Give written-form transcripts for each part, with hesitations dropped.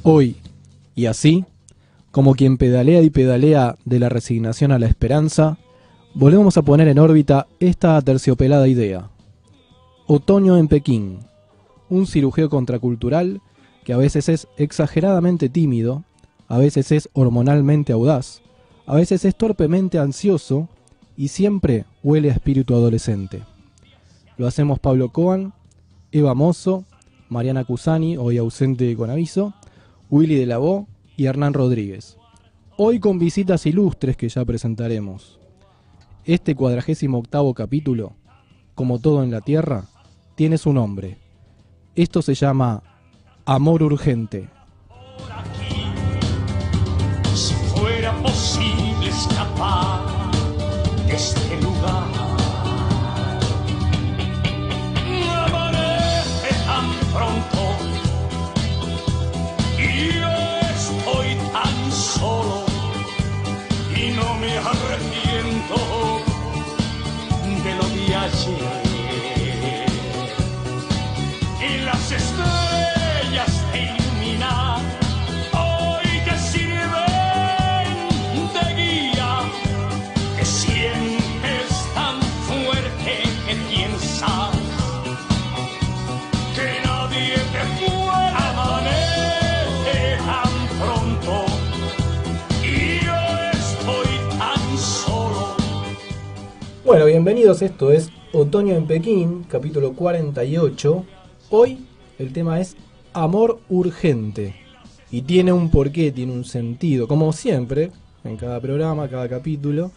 Hoy, y así, como quien pedalea y pedalea de la resignación a la esperanza, volvemos a poner en órbita esta aterciopelada idea. Otoño en Pekín, un cirujeo contracultural que a veces es exageradamente tímido, a veces es hormonalmente audaz, a veces es torpemente ansioso y siempre huele a espíritu adolescente. Lo hacemos Pablo Coan, Eva Mozo, Mariana Cusani, hoy ausente con aviso, Willy de la Bo y Hernán Rodríguez. Hoy con visitas ilustres que ya presentaremos. Este 48º capítulo, como todo en la Tierra, tiene su nombre. Esto se llama Amor Urgente. Si fuera posible escapar de este lugar, amanece tan pronto y yo estoy tan solo y no me arrepiento de lo de ayer. Y las estrellas te iluminan hoy, te sirven de guía, que sientes tan fuerte que piensas que nadie te puede. Amanece tan pronto y yo estoy tan solo. Bueno, bienvenidos, esto es Otoño en Pekín, capítulo 48. Hoy el tema es Amor Urgente. Y tiene un porqué, tiene un sentido, como siempre, en cada programa, cada capítulo.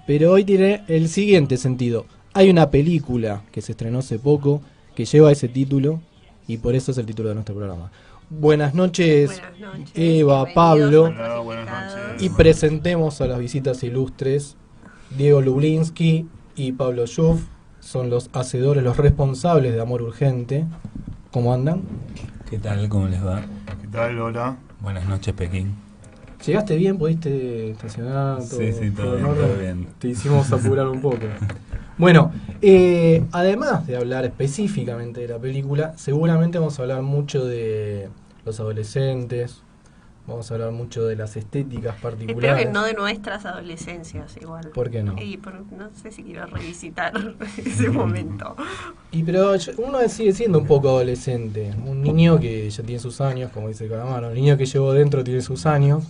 Pero hoy tiene el siguiente sentido. Hay una película que se estrenó hace poco que lleva ese título y por eso es el título de nuestro programa. Buenas noches, Eva, Pablo. Hola, buenas noches. Y presentemos a las visitas ilustres. Diego Lublinsky y Pablo Schuff son los hacedores, los responsables de Amor Urgente. ¿Cómo andan? ¿Qué tal? ¿Cómo les va? ¿Qué tal, Lola? Buenas noches, Pekín. ¿Llegaste bien? ¿Pudiste estacionar? Sí, todo en bien, orden? todo bien. Te hicimos apurar un poco. Bueno, además de hablar específicamente de la película, seguramente vamos a hablar mucho de los adolescentes, vamos a hablar mucho de las estéticas particulares. Espero que no de nuestras adolescencias igual. ¿Por qué no? No sé si quiero revisitar ese momento. Pero uno sigue siendo un poco adolescente, un niño que ya tiene sus años, como dice Calamaro, un niño que llevó dentro tiene sus años,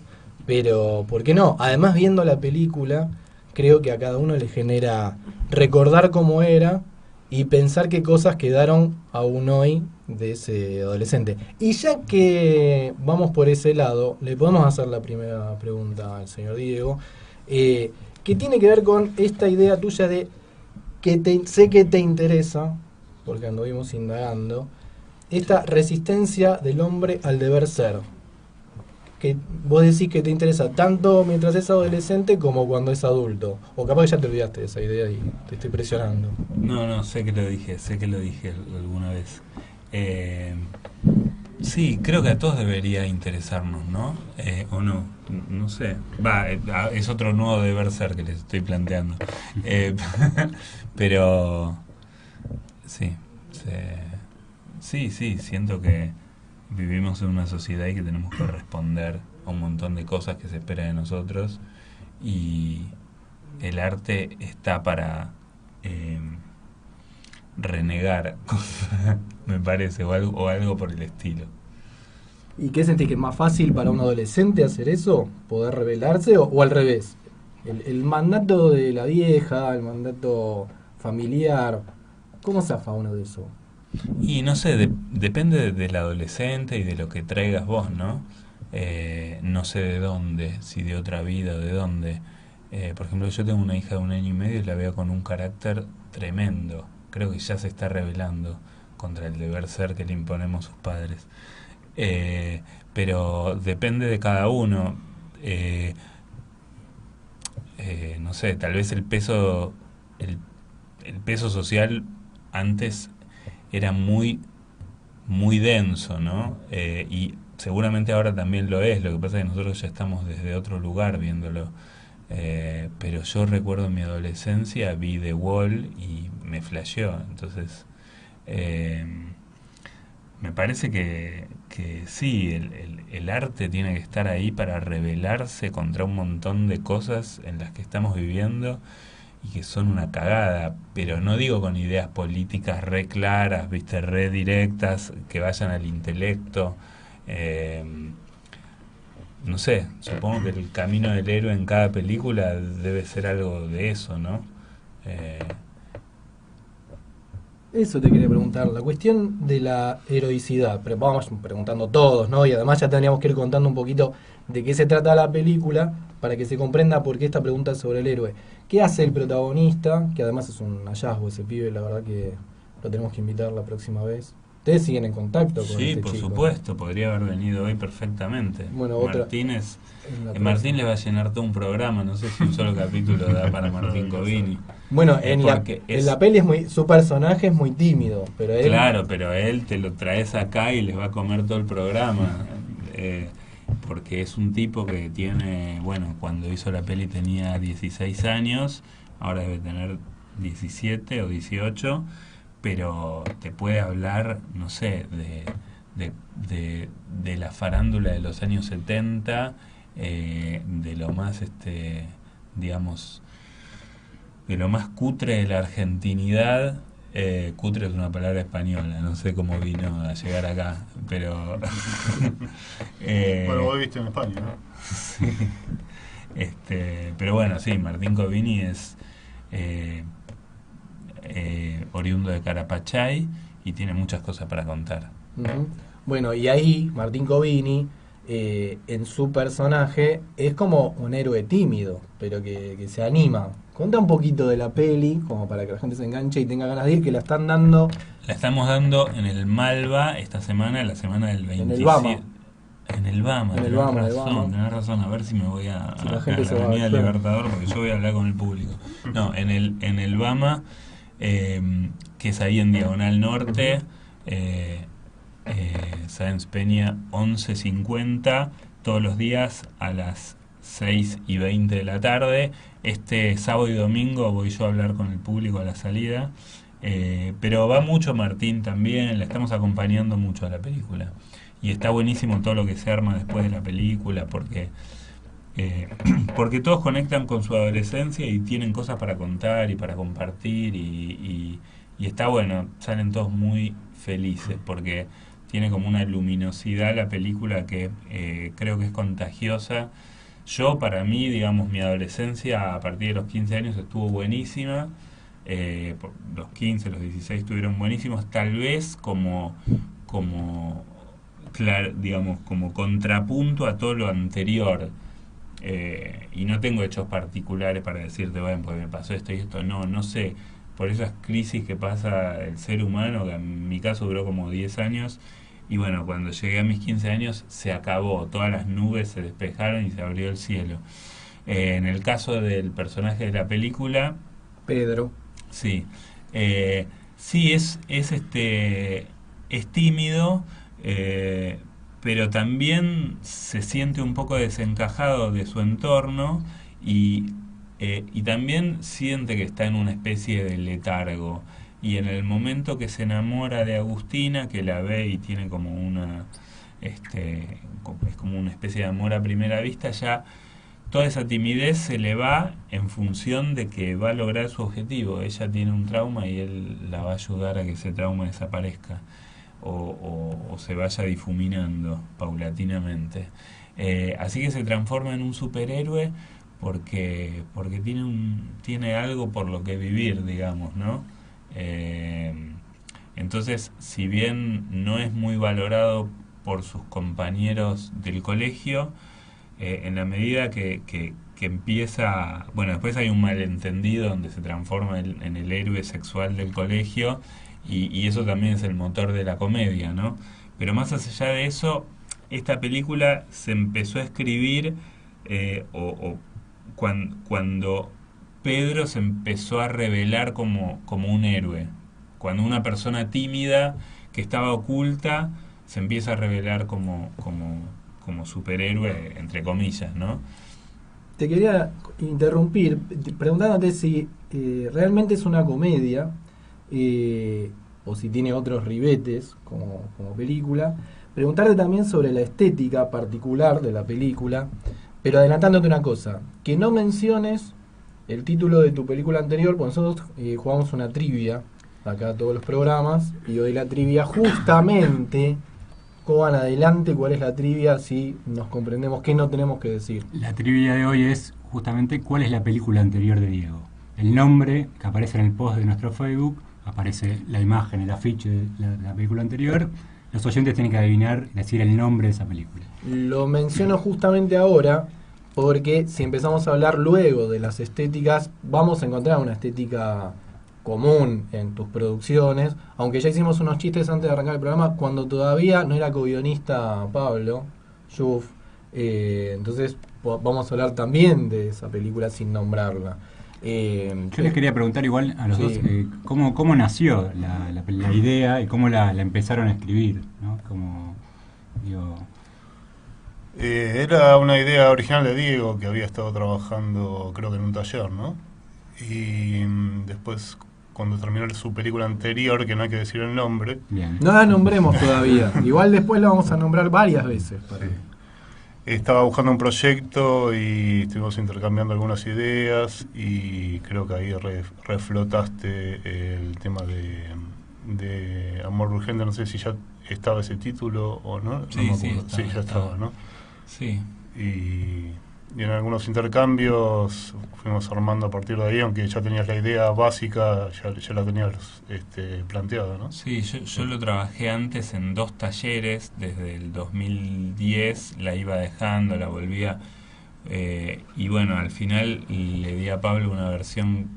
pero ¿por qué no? Además, viendo la película, creo que a cada uno le genera recordar cómo era y pensar qué cosas quedaron aún hoy de ese adolescente. Y ya que vamos por ese lado, le podemos hacer la primera pregunta al señor Diego, que tiene que ver con esta idea tuya de que sé que te interesa, porque anduvimos indagando, esta resistencia del hombre al deber ser. Que vos decís que te interesa tanto mientras es adolescente como cuando es adulto. O capaz que ya te olvidaste de esa idea y te estoy presionando. No, sé que lo dije alguna vez. Sí, creo que a todos debería interesarnos, ¿no? O no sé. Es otro nuevo deber ser que les estoy planteando. Pero sí, siento que vivimos en una sociedad y que tenemos que responder a un montón de cosas que se esperan de nosotros, y el arte está para renegar cosas, me parece, o algo por el estilo. ¿Y qué sentís, que es más fácil para un adolescente hacer eso? ¿Poder rebelarse o al revés? El mandato de la vieja, el mandato familiar, ¿cómo zafa uno de eso? Y no sé, depende del adolescente y de lo que traigas vos, ¿no? No sé de dónde, si de otra vida o de dónde. Por ejemplo, yo tengo una hija de 1 año y medio y la veo con un carácter tremendo. Creo que ya se está rebelando contra el deber ser que le imponemos sus padres. Pero depende de cada uno. No sé, tal vez el peso social antes era muy denso, ¿no? Y seguramente ahora también lo es. Lo que pasa es que nosotros ya estamos desde otro lugar viéndolo. Pero yo recuerdo en mi adolescencia, vi The Wall y me flasheó. Entonces me parece que que sí, el arte tiene que estar ahí para rebelarse contra un montón de cosas en las que estamos viviendo y que son una cagada, pero no digo con ideas políticas re claras, viste, re directas, que vayan al intelecto. Eh, no sé, supongo que el camino del héroe en cada película debe ser algo de eso, ¿no? Eh, Eso te quería preguntar, la cuestión de la heroicidad, pero vamos preguntando todos, ¿no? Y además ya tendríamos que ir contando un poquito de qué se trata la película para que se comprenda por qué esta pregunta es sobre el héroe. ¿Qué hace el protagonista? Que además es un hallazgo ese pibe, la verdad que lo tenemos que invitar la próxima vez. ¿Ustedes siguen en contacto con sí, este por chico? supuesto, podría haber venido hoy perfectamente. Bueno, otra- Martínez, en la Martín próxima. le va a llenar todo un programa, no sé si un solo capítulo da para Martín Covini. Bueno, en la Porque es- peli su personaje es muy tímido, pero él... Claro, pero él te lo traes acá y les va a comer todo el programa. Porque es un tipo que tiene, bueno, cuando hizo la peli tenía 16 años, ahora debe tener 17 o 18, pero te puede hablar, no sé, de la farándula de los años 70, de lo más, digamos, de lo más cutre de la argentinidad. Cutre es una palabra española, no sé cómo vino a llegar acá, pero Bueno, vos viste en España, ¿no? pero bueno, sí, Martín Covini es oriundo de Carapachay y tiene muchas cosas para contar. Ujú. Bueno, y ahí Martín Covini, en su personaje, es como un héroe tímido, pero que se anima. Cuenta un poquito de la peli, como para que la gente se enganche y tenga ganas de ir, que la están dando La estamos dando en el Malva esta semana, la semana del 27. el Bama. En el Bama, En el tenés Bama, en el razón, Bama. tenés razón, a ver si me voy a Si la gente se la va, Avenida claro. Libertador, porque yo voy a hablar con el público. No, en el Bama, que es ahí en Diagonal Norte, Sáenz Peña 11:50, todos los días a las 6:20 de la tarde. Este sábado y domingo voy yo a hablar con el público a la salida. Pero va mucho Martín también, la estamos acompañando mucho a la película. Y está buenísimo todo lo que se arma después de la película, porque todos conectan con su adolescencia y tienen cosas para contar y para compartir, y está bueno, salen todos muy felices, porque tiene como una luminosidad la película que creo que es contagiosa. Yo, para mí, digamos, mi adolescencia a partir de los 15 años estuvo buenísima. Los 15, los 16 estuvieron buenísimos, tal vez como digamos, como contrapunto a todo lo anterior. Y no tengo hechos particulares para decirte, bueno, pues me pasó esto y esto, no sé, por esas crisis que pasa el ser humano, que en mi caso duró como 10 años, y bueno, cuando llegué a mis 15 años se acabó, todas las nubes se despejaron y se abrió el cielo. En el caso del personaje de la película, Pedro. sí, sí es tímido, pero también se siente un poco desencajado de su entorno y también siente que está en una especie de letargo. Y en el momento que se enamora de Agustina, que la ve y tiene como es como una especie de amor a primera vista, ya toda esa timidez se le va en función de que va a lograr su objetivo. Ella tiene un trauma y él la va a ayudar a que ese trauma desaparezca o se vaya difuminando paulatinamente. Así que se transforma en un superhéroe porque tiene algo por lo que vivir, digamos, ¿no? Entonces, si bien no es muy valorado por sus compañeros del colegio, en la medida que empieza, bueno, después hay un malentendido donde se transforma en el héroe sexual del colegio, y eso también es el motor de la comedia, ¿no? Pero más allá de eso, esta película se empezó a escribir cuando Pedro se empezó a revelar como un héroe. Cuando una persona tímida que estaba oculta se empieza a revelar como superhéroe, entre comillas, ¿no? Te quería interrumpir preguntándote si realmente es una comedia o si tiene otros ribetes como película, preguntarte también sobre la estética particular de la película, pero adelantándote una cosa, que no menciones el título de tu película anterior, porque nosotros jugamos una trivia acá todos los programas, y hoy la trivia justamente, ¿cómo van adelante? ¿Cuál es la trivia? Si nos comprendemos, ¿qué no tenemos que decir? La trivia de hoy es justamente cuál es la película anterior de Diego. El nombre que aparece en el post de nuestro Facebook, aparece la imagen, el afiche de la película anterior. Los oyentes tienen que adivinar, decir el nombre de esa película. Lo menciono justamente ahora porque si empezamos a hablar luego de las estéticas, vamos a encontrar una estética común en tus producciones, aunque ya hicimos unos chistes antes de arrancar el programa cuando todavía no era co-guionista Pablo Schuff, entonces vamos a hablar también de esa película sin nombrarla. Yo les quería preguntar igual a los Sí. dos cómo nació la idea y cómo la empezaron a escribir, ¿no? Como, digo, Era una idea original de Diego, que había estado trabajando, creo que en un taller, ¿no? Y después, cuando terminó su película anterior, que no hay que decir el nombre, bien. No la nombremos todavía, igual después la vamos a nombrar varias veces. estaba buscando un proyecto y estuvimos intercambiando algunas ideas y creo que ahí reflotaste el tema de Amor Urgente. No sé si ya estaba ese título o no. Sí, no me sí, acuerdo. estaba, Ya estaba, ¿no? Sí. Y en algunos intercambios fuimos armando a partir de ahí, aunque ya tenías la idea básica, ya la tenías planteada, ¿no? Sí, yo lo trabajé antes en 2 talleres, desde el 2010 la iba dejando, la volvía, y bueno, al final le di a Pablo una versión,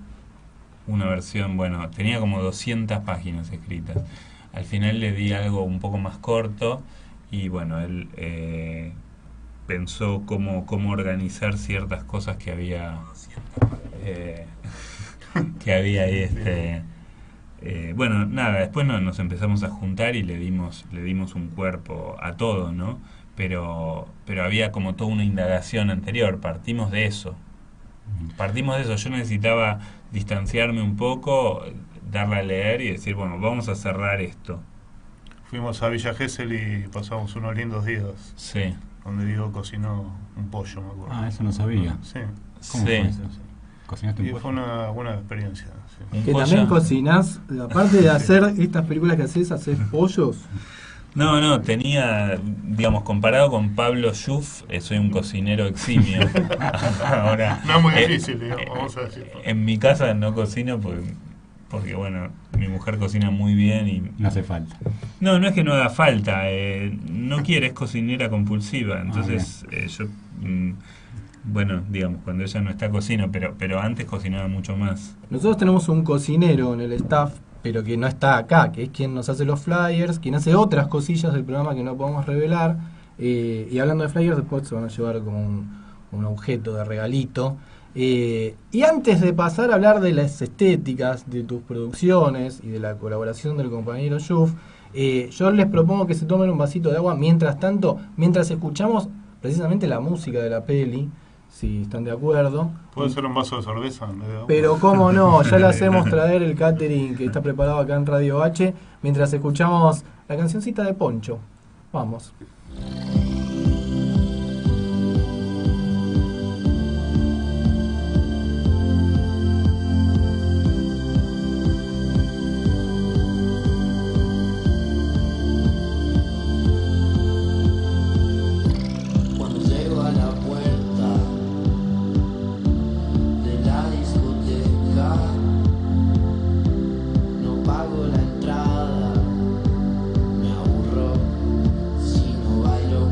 bueno, tenía como 200 páginas escritas. Al final le di algo un poco más corto y bueno, él pensó cómo organizar ciertas cosas que había ahí, bueno, nada, después nos empezamos a juntar y le dimos un cuerpo a todo, ¿no? Pero había como toda una indagación anterior, partimos de eso, yo necesitaba distanciarme un poco, darle a leer y decir, bueno, vamos a cerrar esto. Fuimos a Villa Gesell y pasamos unos lindos días, Sí. donde Diego cocinó un pollo, me acuerdo. Ah, eso no sabía. Sí. ¿Cómo Sí. fue eso? ¿Cocinaste un Y pollo? fue una buena experiencia. Sí. Un Que pollo. también cocinás, aparte de hacer estas películas que haces pollos. No, tenía, digamos, comparado con Pablo Schuff, soy un cocinero eximio. Ahora, No es muy difícil, digamos, vamos a decirlo. en mi casa no cocino porque, bueno, mi mujer cocina muy bien y... No hace falta. No es que no haga falta, no quiere, es cocinera compulsiva, entonces yo, bueno, digamos, cuando ella no está cocino, pero antes cocinaba mucho más. Nosotros tenemos un cocinero en el staff, pero que no está acá, que es quien nos hace los flyers, quien hace otras cosillas del programa que no podemos revelar. Y hablando de flyers, después se van a llevar como un objeto de regalito. Y antes de pasar a hablar de las estéticas de tus producciones y de la colaboración del compañero Schuff, yo les propongo que se tomen un vasito de agua mientras escuchamos precisamente la música de la peli, si están de acuerdo. ¿Puede ser un vaso de cerveza en vez de agua? Pero cómo no, ya le hacemos traer el catering que está preparado acá en Radio H, mientras escuchamos la cancioncita de Poncho. Vamos. Cuando llego a la puerta de la discoteca, no pago la entrada, me aburro si no bailo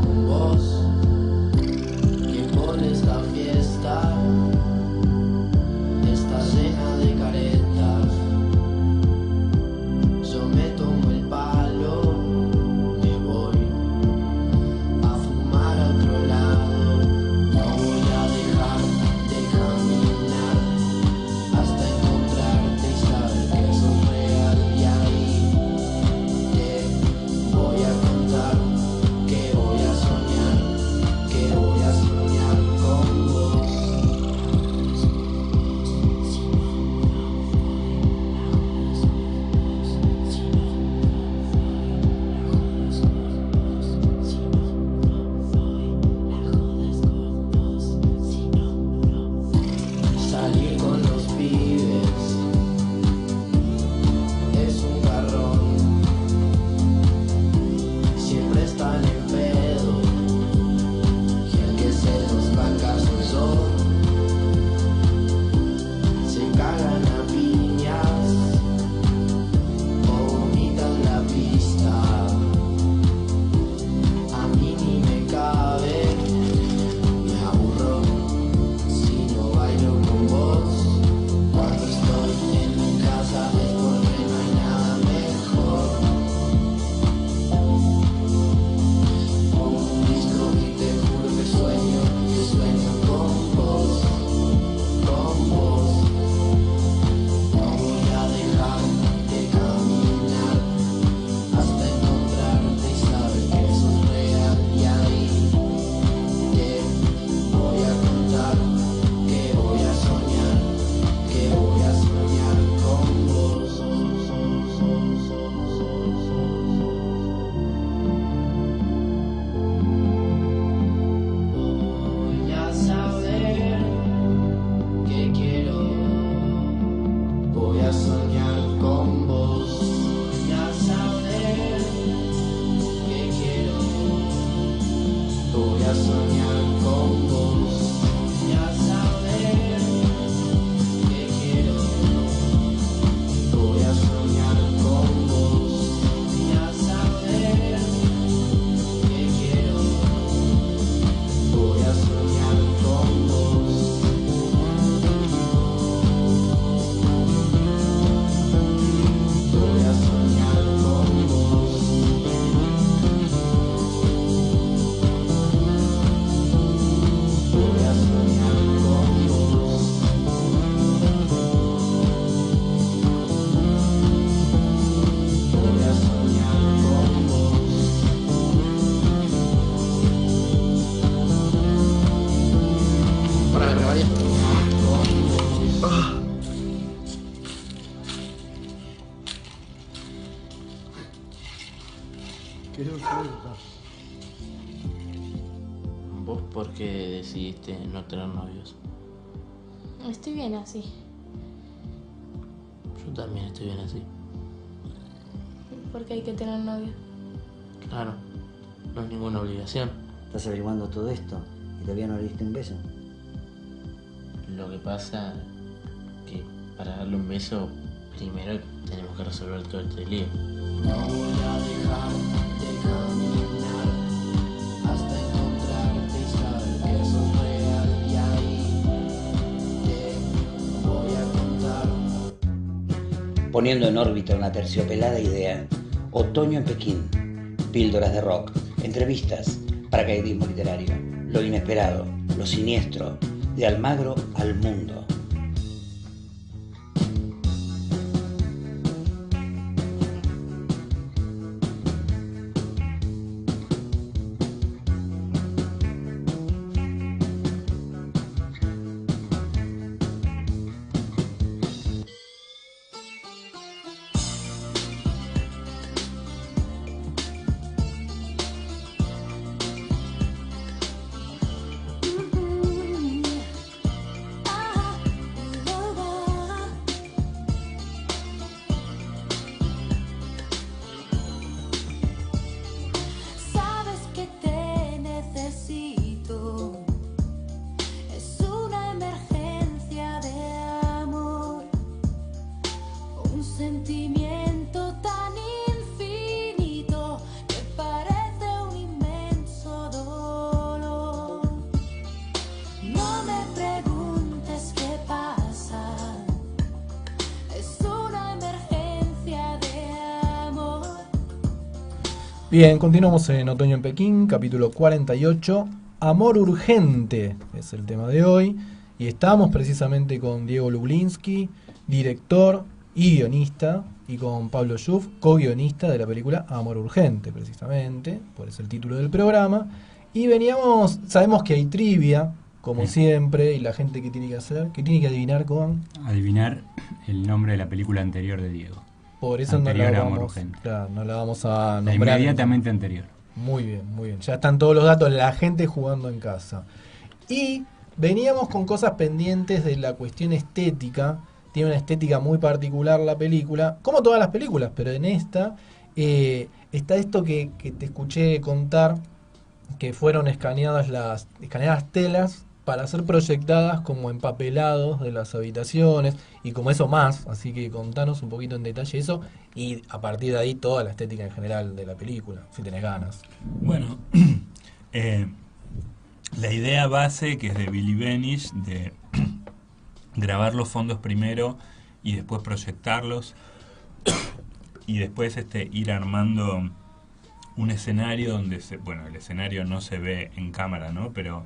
que no suelta. ¿Vos por qué decidiste no tener novios? Estoy bien así. Yo también estoy bien así. ¿Por qué hay que tener novio? Claro, no es ninguna obligación. ¿Estás averiguando todo esto y todavía no le diste un beso? Lo que pasa que para darle un beso, primero tenemos que resolver todo este lío. No voy a dejar de caminar hasta encontrarte y saber que sos real, y ahí te voy a contar. Poniendo en órbita una terciopelada idea. Otoño en Pekín. Píldoras de rock. Entrevistas. Paracaidismo literario. Lo inesperado. Lo siniestro. De Almagro al mundo. Sabes que te necesito. Es una emergencia de amor. Un sentimiento tan infinito que parece un inmenso dolor. No me preguntes qué pasa. Es una emergencia de amor. Bien, continuamos en Otoño en Pekín, capítulo 48. Amor urgente es el tema de hoy. Y estamos precisamente con Diego Lublinsky, director y guionista, y con Pablo Schuff, co-guionista de la película Amor Urgente, precisamente, por eso el título del programa. Y veníamos, sabemos que hay trivia, como siempre, y la gente que tiene que hacer, que tiene que adivinar con... Adivinar el nombre de la película anterior de Diego. Por eso Anterior no a la Amor vamos, Urgente. claro, no la vamos a La nombrar. inmediatamente anterior. Muy bien, muy bien. Ya están todos los datos, la gente jugando en casa. Y veníamos con cosas pendientes de la cuestión estética. Tiene una estética muy particular la película, como todas las películas, pero en esta está esto que te escuché contar, que fueron escaneadas telas para ser proyectadas como empapelados de las habitaciones y como eso más, así que contanos un poquito en detalle eso y a partir de ahí toda la estética en general de la película, si tenés ganas. Bueno, la idea base, que es de Billy Benish, de grabar los fondos primero y después proyectarlos y después ir armando un escenario donde el escenario no se ve en cámara, ¿no? Pero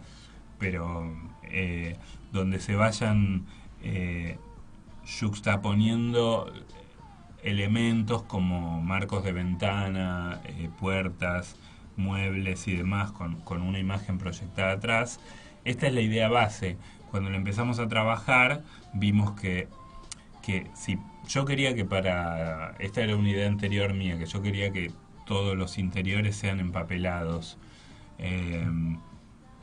donde se vayan yuxtaponiendo elementos como marcos de ventana, puertas, muebles y demás con una imagen proyectada atrás. Esta es la idea base. Cuando lo empezamos a trabajar vimos que si yo quería que esta era una idea anterior mía, que yo quería que todos los interiores sean empapelados,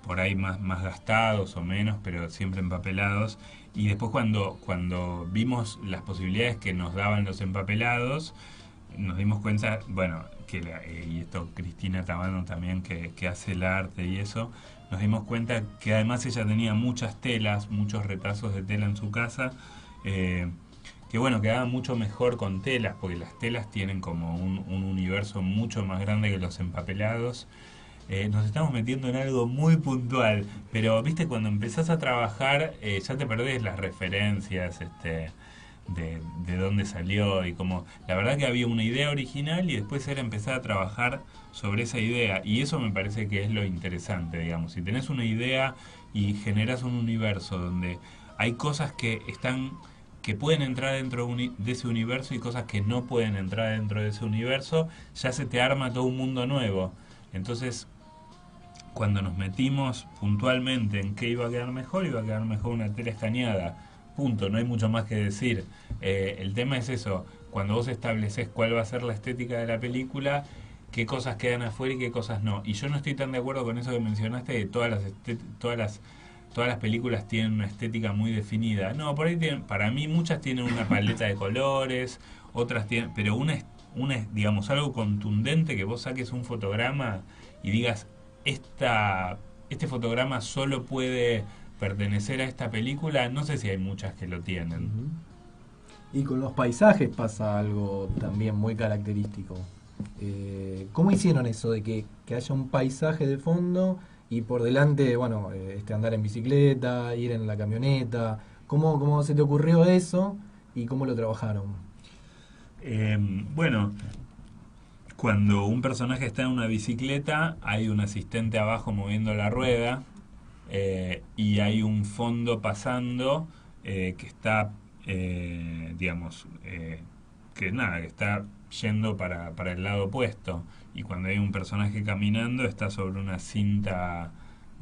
por ahí más gastados o menos, pero siempre empapelados. Y después cuando vimos las posibilidades que nos daban los empapelados, nos dimos cuenta, y esto Cristina Tabano también, que hace el arte y eso, nos dimos cuenta que además ella tenía muchas telas, muchos retazos de tela en su casa, que quedaban mucho mejor con telas, porque las telas tienen como un universo mucho más grande que los empapelados. Nos estamos metiendo en algo muy puntual, pero viste, cuando empezás a trabajar ya te perdés las referencias de dónde salió, y como la verdad que había una idea original y después era empezar a trabajar sobre esa idea, y eso me parece que es lo interesante, digamos. Si tenés una idea y generas un universo donde hay cosas que pueden entrar dentro de ese universo y cosas que no pueden entrar dentro de ese universo, ya se te arma todo un mundo nuevo. Entonces, cuando nos metimos puntualmente en qué iba a quedar mejor una tela escaneada. Punto, no hay mucho más que decir. El tema es eso, cuando vos estableces cuál va a ser la estética de la película, qué cosas quedan afuera y qué cosas no. Y yo no estoy tan de acuerdo con eso que mencionaste de todas las películas tienen una estética muy definida. No, por ahí para mí muchas tienen una paleta de colores, otras tienen, pero una es digamos algo contundente, que vos saques un fotograma y digas este fotograma solo puede pertenecer a esta película. No sé si hay muchas que lo tienen. Y con los paisajes pasa algo también muy característico. ¿Cómo hicieron eso de que haya un paisaje de fondo y por delante, bueno, andar en bicicleta, ir en la camioneta? ¿Cómo se te ocurrió eso y cómo lo trabajaron? Bueno, cuando un personaje está en una bicicleta, hay un asistente abajo moviendo la rueda, y hay un fondo pasando que está, digamos, que está yendo para el lado opuesto. Y cuando hay un personaje caminando, está sobre una cinta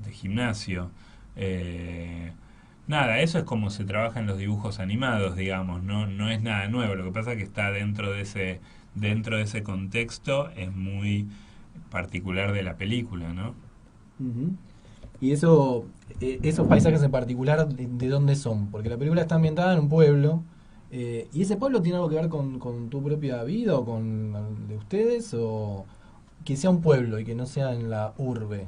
de gimnasio. Nada, eso es como se trabaja en los dibujos animados, digamos, no es nada nuevo. Lo que pasa es que está dentro de ese contexto, es muy particular de la película, ¿no? Uh-huh. Y esos paisajes en particular, ¿de dónde son? Porque la película está ambientada en un pueblo, ¿y ese pueblo tiene algo que ver con tu propia vida o con el de ustedes? ¿O que sea un pueblo y que no sea en la urbe?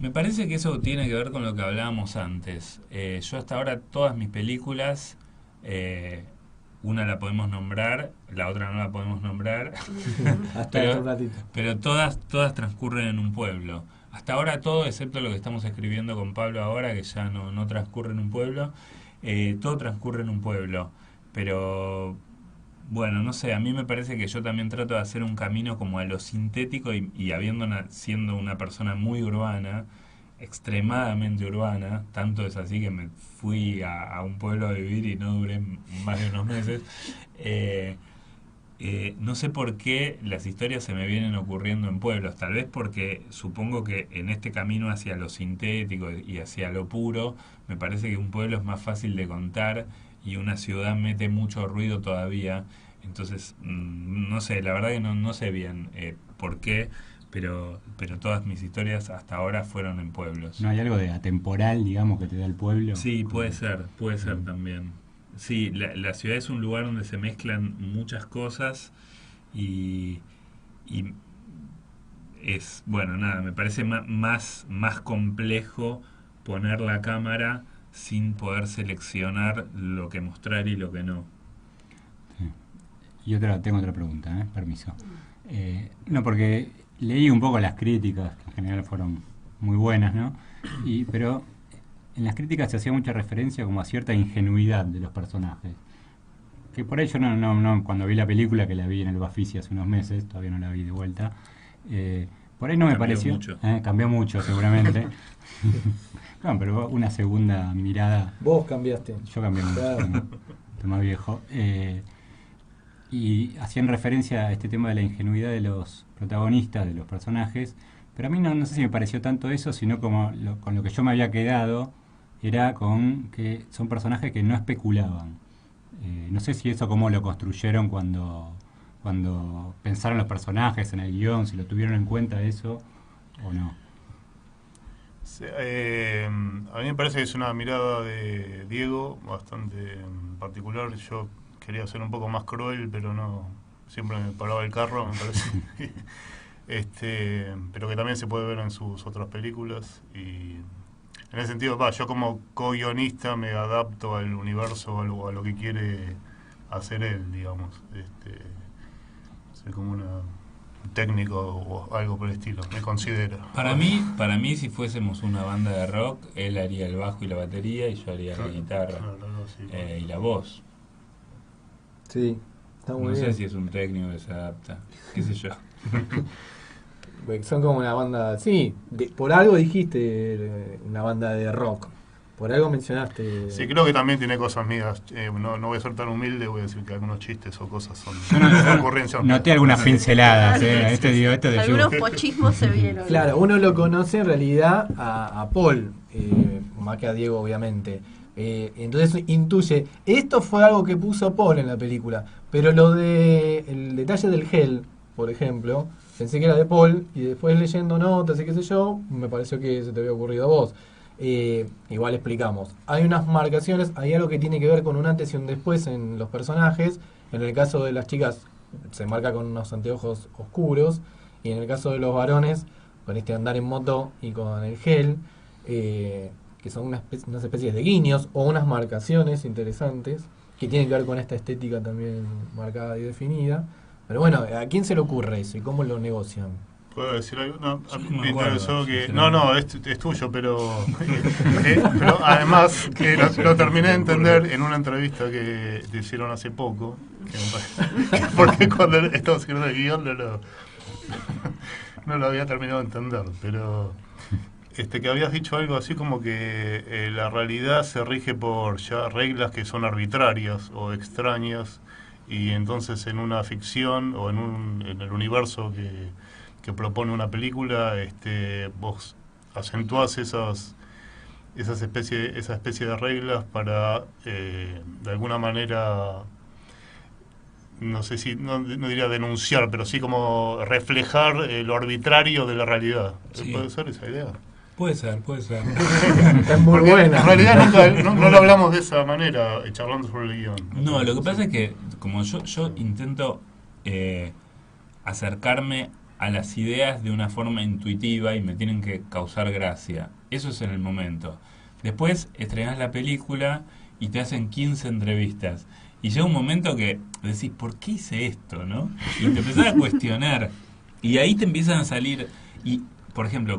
Me parece que eso tiene que ver con lo que hablábamos antes. Yo hasta ahora todas mis películas, una la podemos nombrar, la otra no la podemos nombrar, pero todas transcurren en un pueblo. Hasta ahora todo, excepto lo que estamos escribiendo con Pablo ahora, que ya no transcurre en un pueblo, todo transcurre en un pueblo. Pero bueno, no sé, a mí me parece que yo también trato de hacer un camino como a lo sintético y siendo una persona muy urbana, extremadamente urbana, tanto es así que me fui a un pueblo a vivir y no duré más de unos meses. No sé por qué las historias se me vienen ocurriendo en pueblos, tal vez porque supongo que en este camino hacia lo sintético y hacia lo puro, me parece que un pueblo es más fácil de contar y una ciudad mete mucho ruido todavía. Entonces, no sé, la verdad que no sé bien por qué, pero todas mis historias hasta ahora fueron en pueblos. ¿No hay algo de atemporal, digamos, que te da el pueblo? Sí, puede ser también. Sí, la ciudad es un lugar donde se mezclan muchas cosas y es, bueno, nada, me parece más complejo poner la cámara sin poder seleccionar lo que mostrar y lo que no. Y tengo otra pregunta, permiso. No, porque leí un poco las críticas, que en general fueron muy buenas, ¿no? Pero en las críticas se hacía mucha referencia como a cierta ingenuidad de los personajes. Que por ello no cuando vi la película, que la vi en el Bafisi hace unos meses, todavía no la vi de vuelta, por ahí no me pareció... cambió mucho, seguramente. No, pero una segunda mirada... Vos cambiaste. Yo cambié mucho, claro. Estoy más viejo. Y hacían referencia a este tema de la ingenuidad de los protagonistas, de los personajes, pero a mí no sé si me pareció tanto eso, sino como con lo que yo me había quedado, era con que son personajes que no especulaban. No sé si eso cómo lo construyeron cuando pensaron los personajes en el guión, si lo tuvieron en cuenta eso o no. Sí, a mí me parece que es una mirada de Diego bastante particular. Yo quería ser un poco más cruel, pero no, siempre me paraba el carro, me parece. Pero que también se puede ver en sus otras películas, y en ese sentido, yo como co-guionista me adapto al universo, a lo que quiere hacer él, digamos. Soy como un técnico o algo por el estilo, me considero. Para mí, si fuésemos una banda de rock, él haría el bajo y la batería y yo haría la guitarra y la voz. Sí, está muy bien. No sé si es un técnico que se adapta, qué sé yo. Son como una banda, sí, por algo dijiste una banda de rock, por algo mencionaste. Sí, creo que también tiene cosas mías. No voy a ser tan humilde, voy a decir que algunos chistes o cosas son ocurrencias. Noté algunas pinceladas, algunos pochismos se vieron. Claro, uno lo conoce en realidad a Paul, más que a Diego, obviamente. Entonces intuye, esto fue algo que puso Paul en la película, pero lo de el detalle del gel, por ejemplo, pensé que era de Paul, y después leyendo notas y qué sé yo, me pareció que se te había ocurrido a vos. Igual explicamos. Hay unas marcaciones, hay algo que tiene que ver con un antes y un después en los personajes. En el caso de las chicas se marca con unos anteojos oscuros, y en el caso de los varones con este andar en moto y con el gel, que son unas especies de guiños o unas marcaciones interesantes que tienen que ver con esta estética también marcada y definida. Pero bueno, ¿a quién se le ocurre eso y cómo lo negocian? ¿Puedo decir algo? No, Yo no me me acuerdo, interesó que... sinceramente. Es tuyo, pero además que lo terminé de entender en una entrevista que te hicieron hace poco, que me parece- porque cuando estaba escribiendo el guión no lo había terminado de entender, pero que habías dicho algo así como que la realidad se rige por ya reglas que son arbitrarias o extrañas, y entonces en una ficción o en el universo que propone una película, vos acentuás esa especie de reglas para de alguna manera, no sé si, no diría denunciar, pero sí como reflejar lo arbitrario de la realidad. Sí. ¿Puede ser esa idea? Puede ser. Es muy Porque buena. en realidad no lo hablamos de esa manera, charlando sobre el guión. No, lo que pasa es que como yo intento acercarme a las ideas de una forma intuitiva y me tienen que causar gracia. Eso es en el momento. Después estrenás la película y te hacen 15 entrevistas. Y llega un momento que decís, ¿por qué hice esto? ¿No? Y te empezás a cuestionar. Y ahí te empiezan a salir... Y, por ejemplo,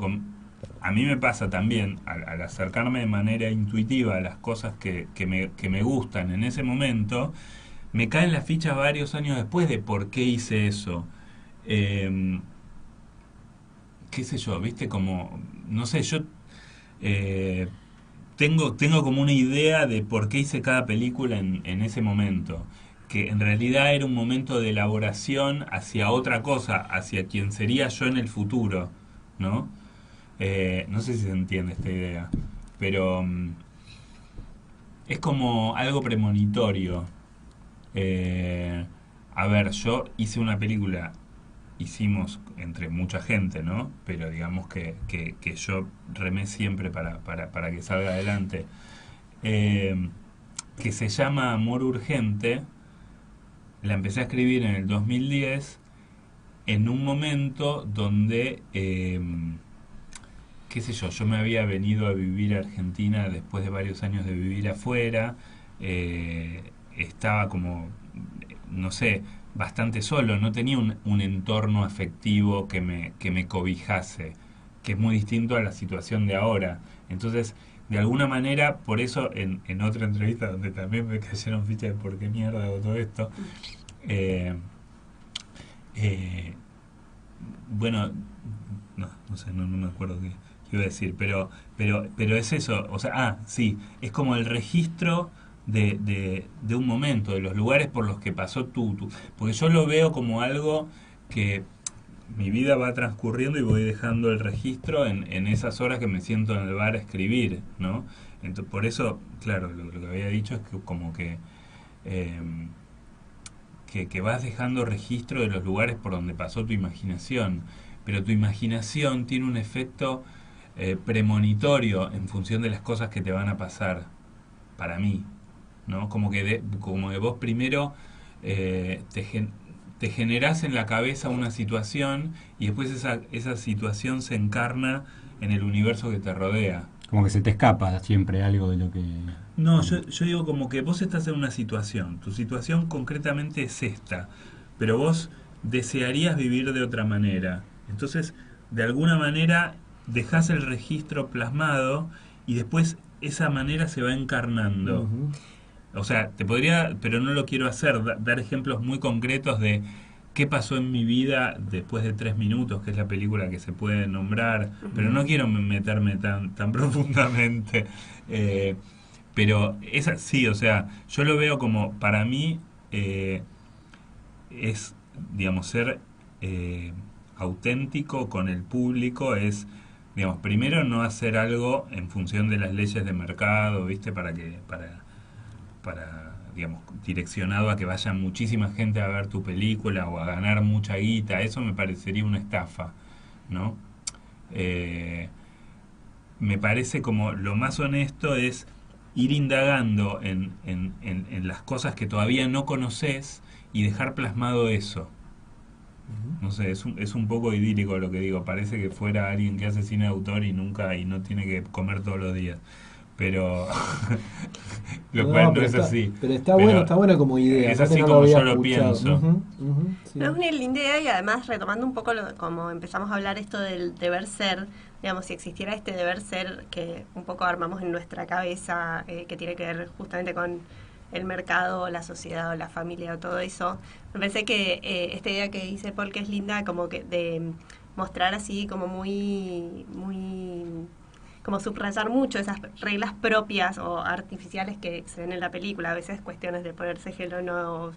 a mí me pasa también, al acercarme de manera intuitiva a las cosas que me gustan en ese momento, me caen las fichas varios años después de por qué hice eso. Qué sé yo, viste, como, no sé, yo tengo como una idea de por qué hice cada película en ese momento, que en realidad era un momento de elaboración hacia otra cosa, hacia quien sería yo en el futuro, ¿no? No sé si se entiende esta idea, pero es como algo premonitorio. A ver, yo hice una película, hicimos entre mucha gente, ¿no? Pero digamos que yo remé siempre para que salga adelante, que se llama Amor Urgente. La empecé a escribir en el 2010, en un momento donde, qué sé yo me había venido a vivir a Argentina después de varios años de vivir afuera, estaba como, no sé, bastante solo, no tenía un entorno afectivo que me cobijase, que es muy distinto a la situación de ahora. Entonces, de alguna manera, por eso en otra entrevista donde también me cayeron fichas de por qué mierda hago todo esto, bueno, no sé, no me acuerdo qué iba a decir, pero es eso, o sea, sí, es como el registro de un momento, de los lugares por los que pasó tú, porque yo lo veo como algo que mi vida va transcurriendo y voy dejando el registro en esas horas que me siento en el bar a escribir, ¿no? Entonces, por eso, claro, lo que había dicho es que como que vas dejando registro de los lugares por donde pasó tu imaginación, pero tu imaginación tiene un efecto premonitorio en función de las cosas que te van a pasar, para mí, ¿no? Como que vos primero te generás en la cabeza una situación y después esa situación se encarna en el universo que te rodea. Como que se te escapa siempre algo de lo que... No, yo digo como que vos estás en una situación, tu situación concretamente es esta, pero vos desearías vivir de otra manera. Entonces, de alguna manera, dejás el registro plasmado y después esa manera se va encarnando. Uh-huh. O sea, te podría, pero no lo quiero hacer, dar ejemplos muy concretos de qué pasó en mi vida después de 3 minutos, que es la película que se puede nombrar, pero no quiero meterme tan profundamente. Pero esa sí, o sea, yo lo veo como, para mí, es, digamos, ser auténtico con el público, es, digamos, primero no hacer algo en función de las leyes de mercado, ¿viste? Para digamos, direccionado a que vaya muchísima gente a ver tu película o a ganar mucha guita. Eso me parecería una estafa, ¿no? Me parece como lo más honesto es ir indagando en las cosas que todavía no conoces y dejar plasmado eso. No sé, es un poco idílico lo que digo. Parece que fuera alguien que hace cine de autor y no tiene que comer todos los días. Pero lo cual no es así. Pero está bueno como idea. Es así como yo lo pienso. Sí. No, es una linda idea, y además retomando un poco como empezamos a hablar esto del deber ser, digamos, si existiera este deber ser que un poco armamos en nuestra cabeza, que tiene que ver justamente con el mercado, la sociedad o la familia o todo eso, me parece que esta idea que dice Paul, que es linda, como que de mostrar así como muy como subrayar mucho esas reglas propias o artificiales que se ven en la película, a veces cuestiones de ponerse gel o no,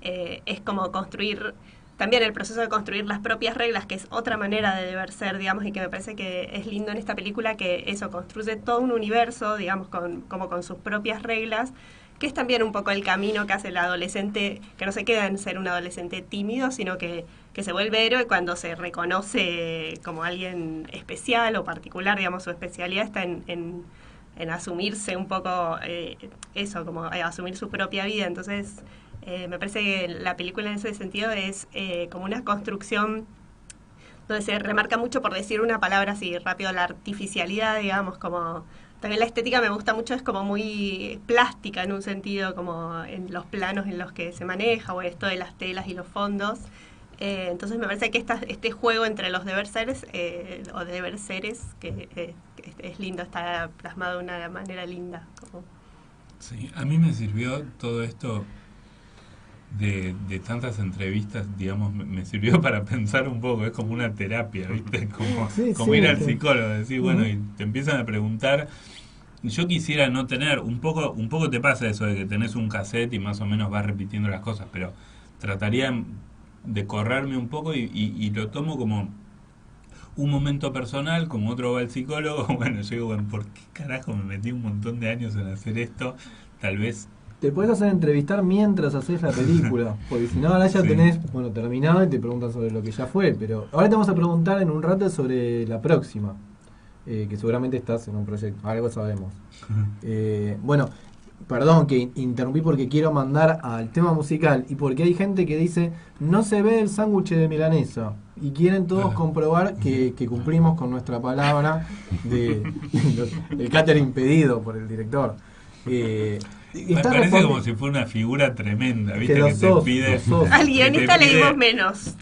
es como construir también el proceso de construir las propias reglas, que es otra manera de deber ser, digamos, y que me parece que es lindo en esta película, que eso construye todo un universo, digamos, como con sus propias reglas, que es también un poco el camino que hace el adolescente, que no se queda en ser un adolescente tímido, sino que se vuelve héroe cuando se reconoce como alguien especial o particular, digamos, su especialidad está en asumirse un poco eso, como asumir su propia vida. Entonces, me parece que la película en ese sentido es como una construcción donde se remarca mucho, por decir una palabra así rápido, la artificialidad, digamos, como... También la estética me gusta mucho, es como muy plástica en un sentido, como en los planos en los que se maneja, o esto de las telas y los fondos. Entonces me parece que este juego entre los deber seres, o deber seres, que es lindo, está plasmado de una manera linda. Como... Sí, a mí me sirvió todo esto de tantas entrevistas, digamos, me sirvió para pensar un poco, es como una terapia, ¿viste? Como ir al psicólogo, decir, bueno, y te empiezan a preguntar. Yo quisiera no tener, un poco te pasa eso de que tenés un cassette y más o menos vas repitiendo las cosas, pero trataría de correrme un poco y lo tomo como un momento personal, como otro va al psicólogo. Bueno, yo digo, bueno, ¿por qué carajo me metí un montón de años en hacer esto? Tal vez... Te puedes hacer entrevistar mientras haces la película, porque si no ahora ya tenés, terminado y te preguntan sobre lo que ya fue, pero ahora te vamos a preguntar en un rato sobre la próxima, que seguramente estás en un proyecto, algo sabemos. Bueno, perdón que interrumpí porque quiero mandar al tema musical y porque hay gente que dice, no se ve el sándwich de milanesa, y quieren todos comprobar que cumplimos con nuestra palabra el catering pedido por el director. Parece como si fuera una figura tremenda, ¿viste? Que te pide. Al guionista le dimos menos.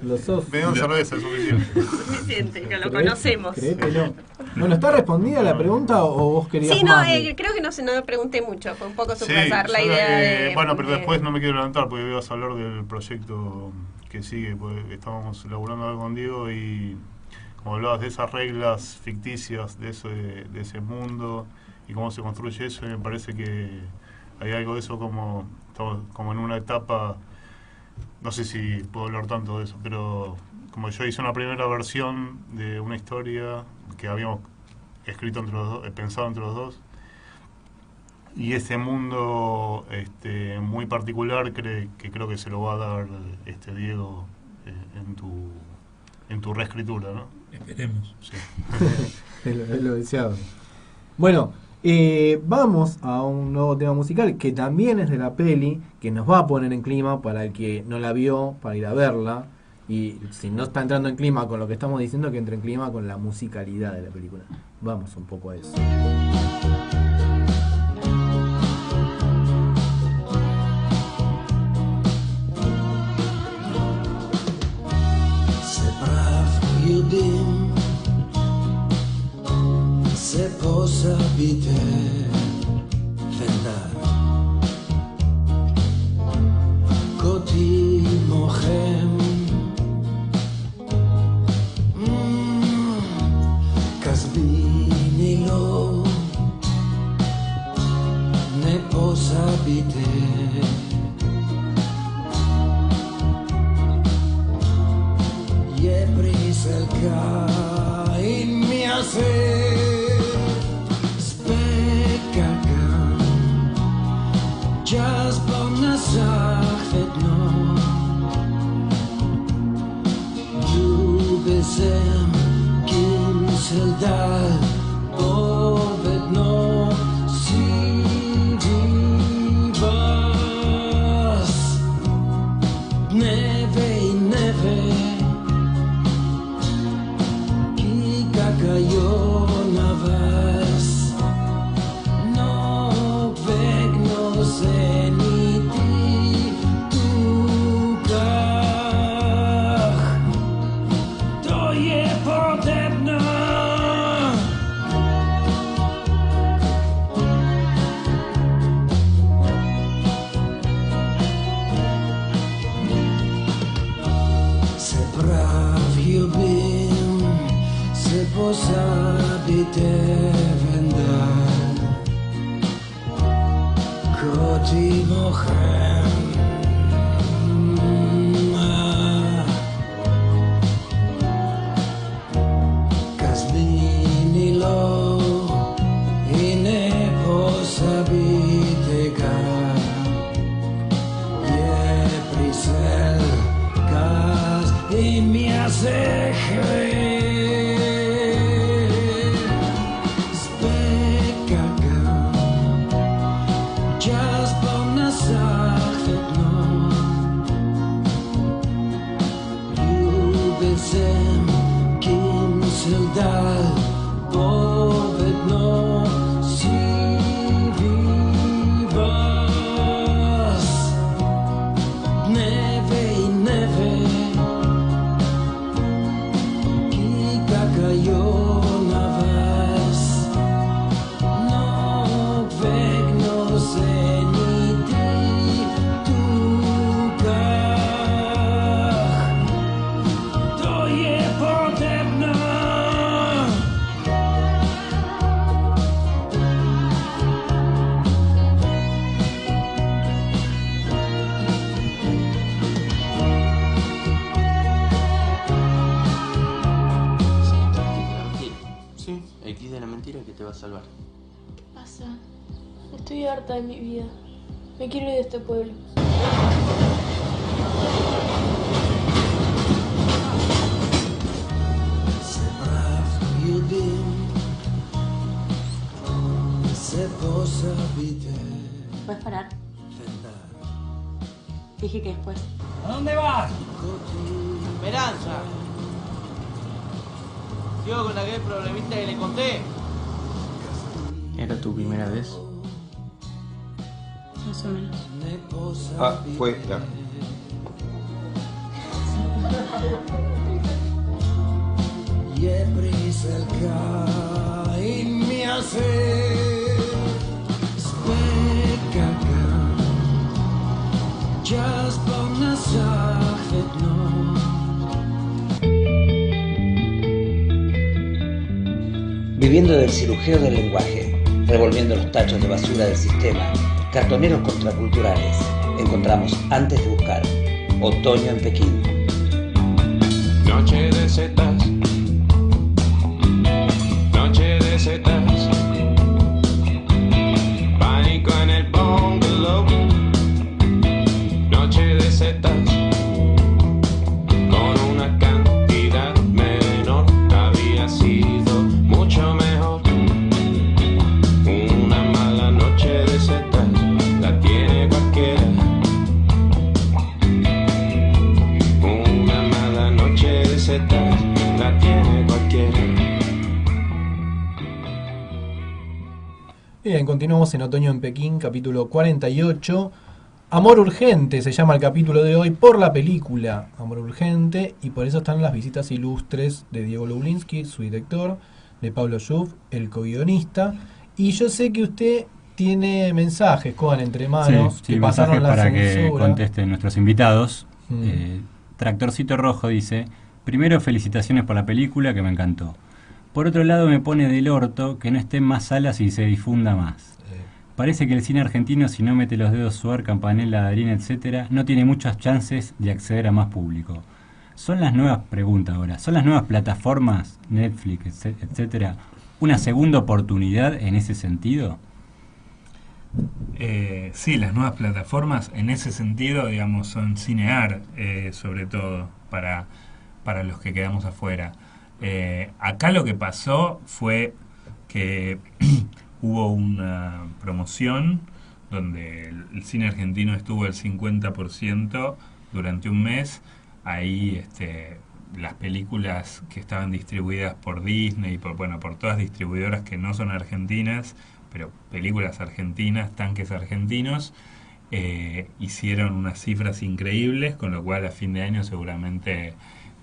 Lo sos. Menos cerveza es suficiente, que lo conocemos. Créetelo. Bueno, ¿está respondida la pregunta o vos querías Sí, no, más? Creo que no pregunté mucho. Fue un poco subrayar la idea de... Bueno, pero después no me quiero adelantar porque ibas a hablar del proyecto que sigue, porque estábamos elaborando algo con Diego y como hablabas de esas reglas ficticias, de ese mundo y cómo se construye eso, y me parece que hay algo de eso como en una etapa, no sé si puedo hablar tanto de eso, pero como yo hice una primera versión de una historia que habíamos escrito entre los dos, pensado entre los dos, y ese mundo muy particular que creo que se lo va a dar Diego en tu reescritura, ¿no? Esperemos. Sí. Es lo deseado. Bueno, vamos a un nuevo tema musical que también es de la peli, que nos va a poner en clima para el que no la vio, para ir a verla. Y si no está entrando en clima con lo que estamos diciendo, que entre en clima con la musicalidad de la película. Vamos un poco a eso. Se posa bite fendar Koti mochem Kasbini lo Ne posa bite Je priselka in mi hace jsem, kým se dál povedností vás. Nevej, ký kakajo na vás. No, vegno zenitý tukách. To je potrebné. Se pravil bym, se pozabite vendal, koti mochem. Kazminilo i nepozabite ga, je prisel kaz i mia zechre. Jsem, kým se dál povedností vás. Nevej, ký kakajo na vás. No, vegno zenitý tukách. To je potrebné. Sí, X de la mentira que te va a salvar. ¿Qué pasa? Estoy harta de mi vida. Me quiero ir de este pueblo. Se pravil bym, se pozabite ¿Puedes parar? vendal. Dije que después. ¿A dónde vas? Koti Esperanza. ¿Sigo con aquel problemita que le conté? ¿Era tu primera vez? Más o menos. Ah, fue ya. je priselka i mia se spekaka. Čas po nás zachvetnú. Viviendo del cirujeo del lenguaje, revolviendo los tachos de basura del sistema, cartoneros contraculturales, encontramos antes de buscar Otoño en Pekín. Noche de setas, noche de setas, pánico en el bungalow, noche de setas, con una cantidad menor, había sido mucho mejor. Una mala noche de setas, la tiene cualquiera. Una mala noche de setas, la tiene cualquiera. Bien, continuamos en Otoño en Pekín, capítulo 48. Amor Urgente se llama el capítulo de hoy por la película Amor Urgente, y por eso están las visitas ilustres de Diego Lublinsky, su director, de Pablo Schuff, el co-guionista. Y yo sé que usted tiene mensajes, Coan, entre manos, sí, que pasaron la para censura. que contesten nuestros invitados. Tractorcito Rojo dice: primero, felicitaciones por la película, que me encantó. Por otro lado, me pone del orto que no esté en más salas y se difunda más. Parece que el cine argentino, si no mete los dedos Suar, Campanella, Darín, etcétera, no tiene muchas chances de acceder a más público. ¿Son las nuevas, pregunta ahora, son las nuevas plataformas, Netflix, etcétera, una segunda oportunidad en ese sentido? Sí, las nuevas plataformas en ese sentido, digamos, son cinear, sobre todo, para para los que quedamos afuera. Acá lo que pasó fue que hubo una promoción donde el cine argentino estuvo el 50% durante un mes. Ahí las películas que estaban distribuidas por Disney, por todas distribuidoras que no son argentinas, pero películas argentinas, tanques argentinos, hicieron unas cifras increíbles, con lo cual a fin de año seguramente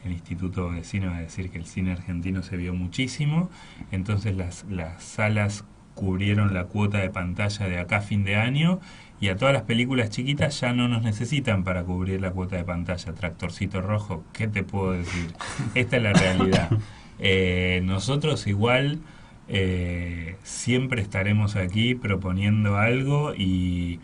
el Instituto de Cine va a decir que el cine argentino se vio muchísimo. Entonces las salas cubrieron la cuota de pantalla de acá a fin de año, y a todas las películas chiquitas ya no nos necesitan para cubrir la cuota de pantalla. Tractorcito Rojo, ¿qué te puedo decir? Esta es la realidad. Nosotros igual siempre estaremos aquí proponiendo algo, y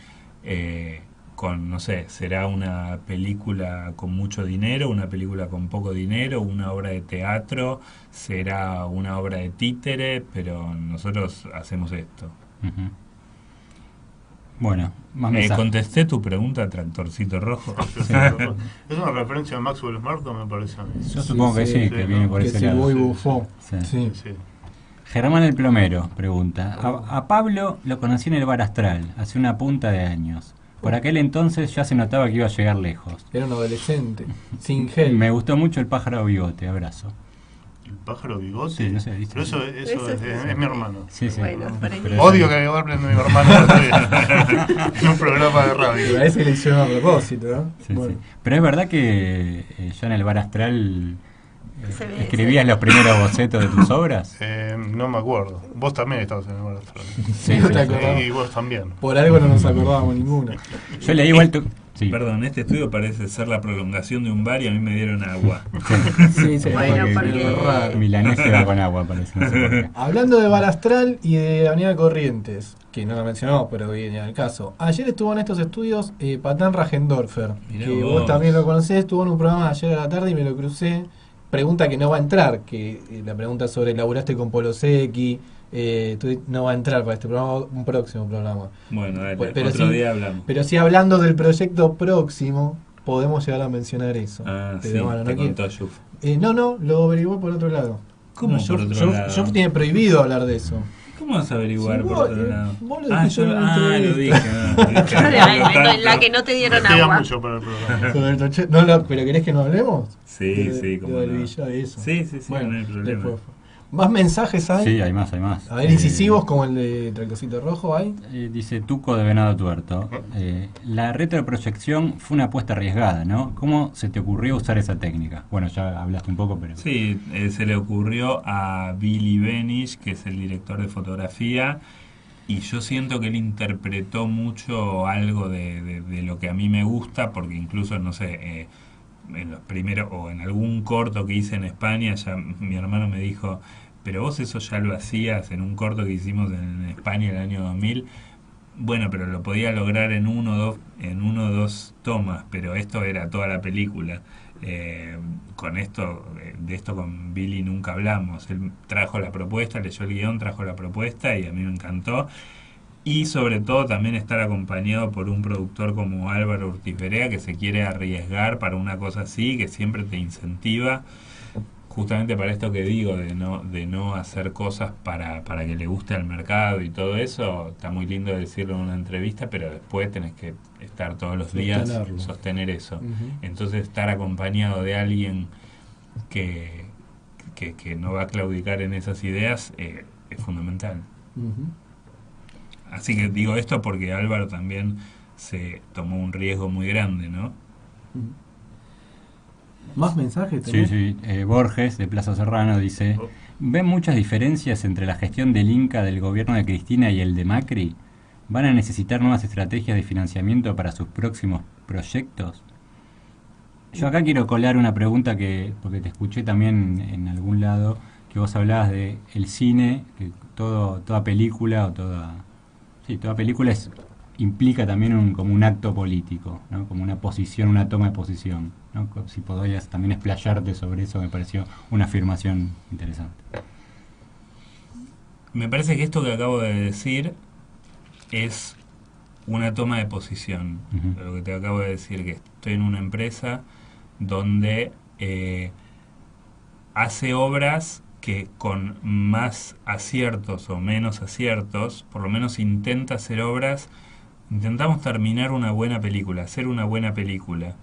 con, no sé, será una película con mucho dinero, una película con poco dinero, una obra de teatro, será una obra de títere, pero nosotros hacemos esto. Uh-huh. Bueno, más mensajes. Contesté tu pregunta, Tractorcito Rojo. Sí. Es una referencia a Maxwell Smart, me parece a mí. Yo supongo que sí, que viene por ese lado. Que se bufó. Sí. Germán el Plomero pregunta: a Pablo lo conocí en el Bar Astral hace una punta de años. Por aquel entonces ya se notaba que iba a llegar lejos. Era un adolescente, sin gel. Me gustó mucho el pájaro bigote, abrazo. ¿El pájaro bigote? Sí, no sé, ¿viste? Pero eso es mi hermano. Sí. Bueno, odio que hablen de mi hermano en un programa de radio. Parece que le hicieron a propósito, ¿no? Sí, bueno. sí. Pero es verdad que ya en el Bar Astral ¿escribías los primeros bocetos de tus obras? No me acuerdo. Vos también estabas en el Bar Astral. Sí, no te acordás. Y vos también. Por algo no nos acordábamos ninguno. Yo leí igual tu... Sí. Perdón, este estudio parece ser la prolongación de un bar y a mí me dieron agua. Sí, bueno, porque... Milanés se va con agua, parece. No sé por qué. Hablando de Bar Astral y de Avenida Corrientes, que no lo mencionamos, pero viene al caso. Ayer estuvo en estos estudios Patán Ragendorfer, que vos también lo conocés, estuvo en un programa ayer a la tarde y me lo crucé. Pregunta que no va a entrar, que la pregunta sobre laburaste con Polosecchi, no va a entrar para este programa, un próximo programa. Bueno, dale, pero otro sí, día hablamos. Pero sí, hablando del proyecto próximo, podemos llegar a mencionar eso. Ah, pero sí, bueno, te no contó Yuf. No, lo averigué por otro lado. ¿Cómo no, por otro lado? Yo tiene prohibido hablar de eso. ¿Cómo vas a averiguar Sí, por vos, otro lado? vos lo dijiste en una lo entrevista. dije. La que no te dieron Investiga agua. mucho para el programa. Sobre el ¿pero querés que no hablemos? Sí, como del no. Villa y eso. Sí, Bueno, no hay problema. después. ¿Más mensajes hay? Sí, hay más. A ver, incisivos como el de Tractorcito Rojo hay. Dice Tuco de Venado Tuerto. La retroproyección fue una apuesta arriesgada, ¿no? ¿Cómo se te ocurrió usar esa técnica? Bueno, ya hablaste un poco, pero... Sí, se le ocurrió a Billy Benish, que es el director de fotografía, y yo siento que él interpretó mucho algo de lo que a mí me gusta, porque incluso, no sé, en los primeros, o en algún corto que hice en España, ya mi hermano me dijo, pero vos eso ya lo hacías en un corto que hicimos en España en el año 2000. Bueno, pero lo podía lograr en uno o dos tomas, pero esto era toda la película. Con esto, de esto con Billy nunca hablamos. Él trajo la propuesta, leyó el guión, trajo la propuesta y a mí me encantó. Y sobre todo también estar acompañado por un productor como Álvaro Ortiz Berea, que se quiere arriesgar para una cosa así, que siempre te incentiva, justamente para esto que digo, de no hacer cosas para que le guste al mercado y todo eso. Está muy lindo decirlo en una entrevista, pero después tenés que estar todos los días, sostener eso. Uh-huh. Entonces estar acompañado de alguien que no va a claudicar en esas ideas es fundamental. Uh-huh. Así que digo esto porque Álvaro también se tomó un riesgo muy grande, ¿no? ¿Más mensajes? Sí. Borges, de Plaza Serrano, dice: ¿ven muchas diferencias entre la gestión del Inca del gobierno de Cristina y el de Macri? ¿Van a necesitar nuevas estrategias de financiamiento para sus próximos proyectos? Yo acá quiero colar una pregunta porque te escuché también en algún lado, que vos hablabas de el cine, que toda película o toda película implica también como un acto político, ¿no? Como una posición, una toma de posición, ¿no? Si podías también explayarte sobre eso, me pareció una afirmación interesante. Me parece que esto que acabo de decir es una toma de posición. Lo que te acabo de decir, que estoy en una empresa donde hace obras que con más aciertos o menos aciertos, por lo menos intenta hacer obras, intentamos terminar una buena película, hacer una buena película,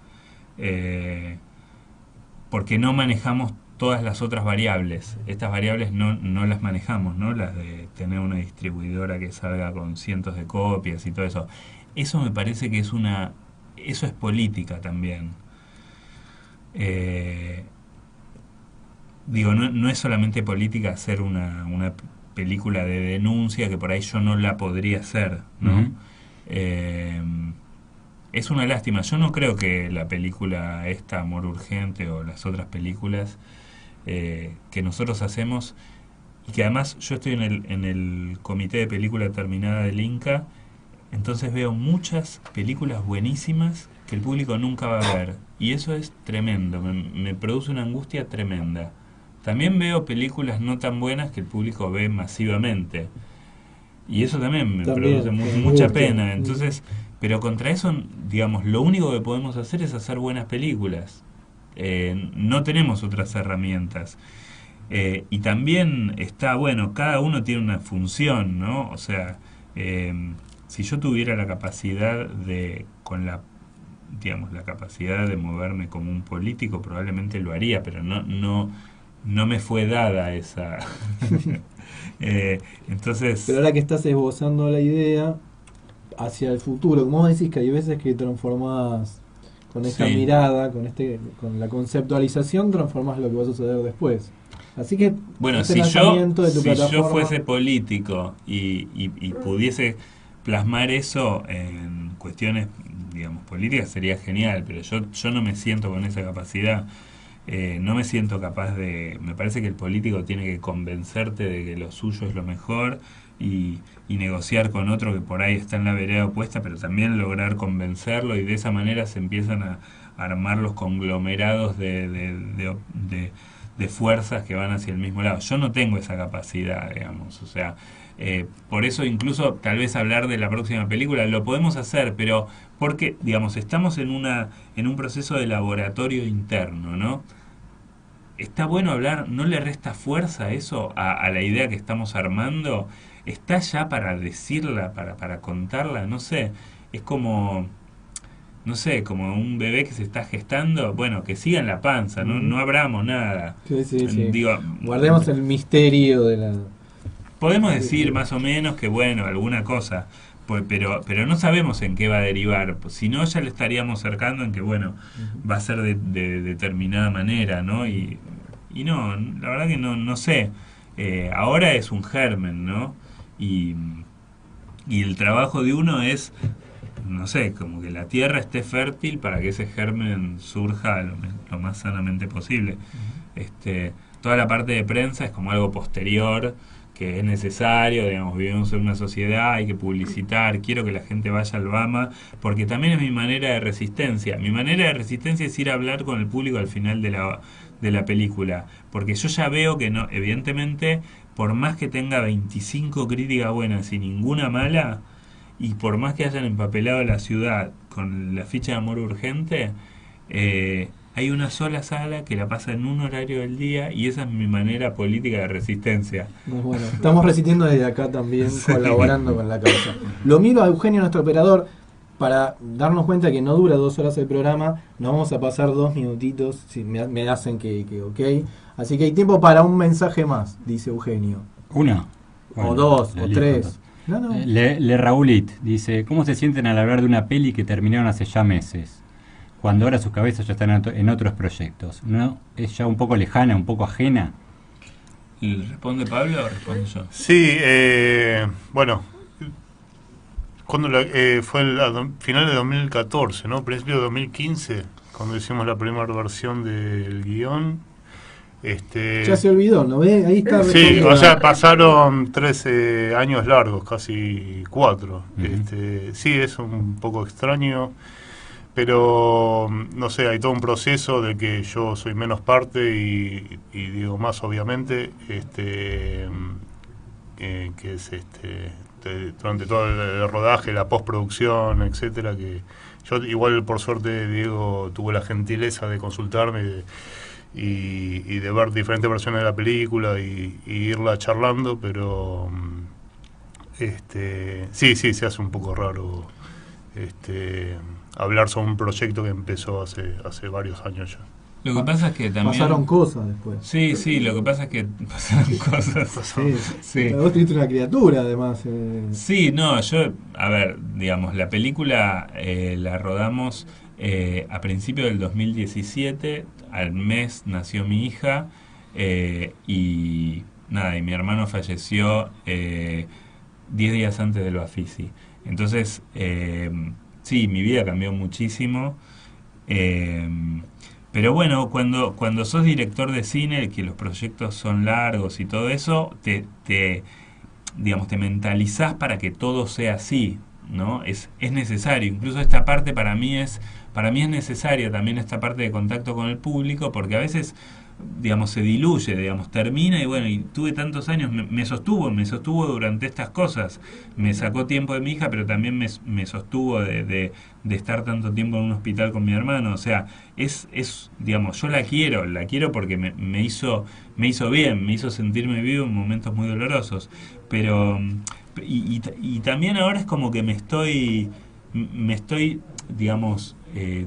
porque no manejamos todas las otras variables. Estas variables no las manejamos, ¿no? Las de tener una distribuidora que salga con cientos de copias y todo eso. Eso me parece que eso es política también. Digo, no es solamente política hacer una película de denuncia, que por ahí yo no la podría hacer, ¿no? Ujú. Es una lástima. Yo no creo que la película esta, Amor Urgente, o las otras películas que nosotros hacemos, y que además yo estoy en el comité de película terminada del Inca, entonces veo muchas películas buenísimas que el público nunca va a ver, y eso es tremendo, me produce una angustia tremenda. También veo películas no tan buenas que el público ve masivamente, y eso también me produce mucha pena. Entonces, pero contra eso, digamos, lo único que podemos hacer es hacer buenas películas. No tenemos otras herramientas. Y también está, bueno, cada uno tiene una función, ¿no? O sea, si yo tuviera la capacidad digamos, la capacidad de moverme como un político, probablemente lo haría, pero no me fue dada esa. Entonces. Pero ahora que estás esbozando la idea hacia el futuro, como vos decís que hay veces que transformás con esta mirada, con la conceptualización, transformás lo que va a suceder después. Así que bueno, este si lanzamiento de tu yo plataforma, fuese político y pudiese plasmar eso en cuestiones, digamos, políticas, sería genial, pero yo no me siento con esa capacidad. No me siento capaz me parece que el político tiene que convencerte de que lo suyo es lo mejor y negociar con otro que por ahí está en la vereda opuesta, pero también lograr convencerlo, y de esa manera se empiezan a armar los conglomerados de fuerzas que van hacia el mismo lado. Yo no tengo esa capacidad, digamos, o sea, por eso incluso tal vez hablar de la próxima película lo podemos hacer, pero porque, digamos, estamos en un proceso de laboratorio interno, ¿no? Está bueno hablar, ¿no le resta fuerza a eso, a la idea que estamos armando? ¿Está ya para decirla, para contarla? No sé, es como, no sé, como un bebé que se está gestando, bueno, que siga en la panza, no abramos nada. Sí. Digo, guardemos el misterio de la... Podemos decir más o menos que, bueno, alguna cosa, pero no sabemos en qué va a derivar. Si no, ya le estaríamos acercando en que, bueno, va a ser de determinada manera, ¿no? Y no, la verdad que no sé. Ahora es un germen, ¿no? Y el trabajo de uno es, no sé, como que la tierra esté fértil para que ese germen surja lo más sanamente posible. Toda la parte de prensa es como algo posterior, que es necesario, digamos, vivimos en una sociedad, hay que publicitar, quiero que la gente vaya al BAMA, porque también es mi manera de resistencia. Mi manera de resistencia es ir a hablar con el público al final de la película, porque yo ya veo que no, evidentemente, por más que tenga 25 críticas buenas y ninguna mala, y por más que hayan empapelado la ciudad con la ficha de Amor Urgente, hay una sola sala que la pasa en un horario del día, y esa es mi manera política de resistencia. Bueno, estamos resistiendo desde acá también, colaborando con la causa. Lo miro a Eugenio, nuestro operador, para darnos cuenta que no dura 2 horas el programa. Nos vamos a pasar 2 minutitos, si me hacen que ok. Así que hay tiempo para un mensaje más, dice Eugenio. Uno. O 2, o 3. No. Le Raulit dice, ¿cómo se sienten al hablar de una peli que terminaron hace ya meses? Cuando ahora sus cabezas ya están en otros proyectos. ¿No es ya un poco lejana, un poco ajena? ¿Responde Pablo o respondo yo? Sí, bueno, cuando fue final de 2014, ¿no? Principio de 2015, cuando hicimos la primera versión del guión. Ya se olvidó, ¿no ve? Ahí está. Sí, o sea, pasaron 13 años largos, casi 4. Sí, es un poco extraño, pero no sé, hay todo un proceso de que yo soy menos parte y digo más, obviamente, que es durante todo el rodaje, la postproducción, etcétera, que yo igual por suerte Diego tuvo la gentileza de consultarme y de ver diferentes versiones de la película y irla charlando, pero sí, se hace un poco raro hablar sobre un proyecto que empezó hace varios años ya. Lo que pasa es que también... Pasaron cosas después. Sí, lo que pasa es que pasaron cosas. Sí. Pero vos tuviste una criatura, además. Sí, no, a ver, digamos, la película la rodamos a principios del 2017, al mes nació mi hija, y nada, y mi hermano falleció 10 días antes del Bafisi. Entonces, sí, mi vida cambió muchísimo. Pero bueno, cuando sos director de cine, que los proyectos son largos y todo eso, te mentalizás para que todo sea así, ¿no? Es necesario. Incluso esta parte para mí es necesaria también, esta parte de contacto con el público, porque a veces, se diluye, termina y bueno, y tuve tantos años, me sostuvo durante estas cosas, me sacó tiempo de mi hija, pero también me sostuvo de estar tanto tiempo en un hospital con mi hermano. O sea, yo la quiero porque me hizo bien, me hizo sentirme vivo en momentos muy dolorosos, pero y también ahora es como que me estoy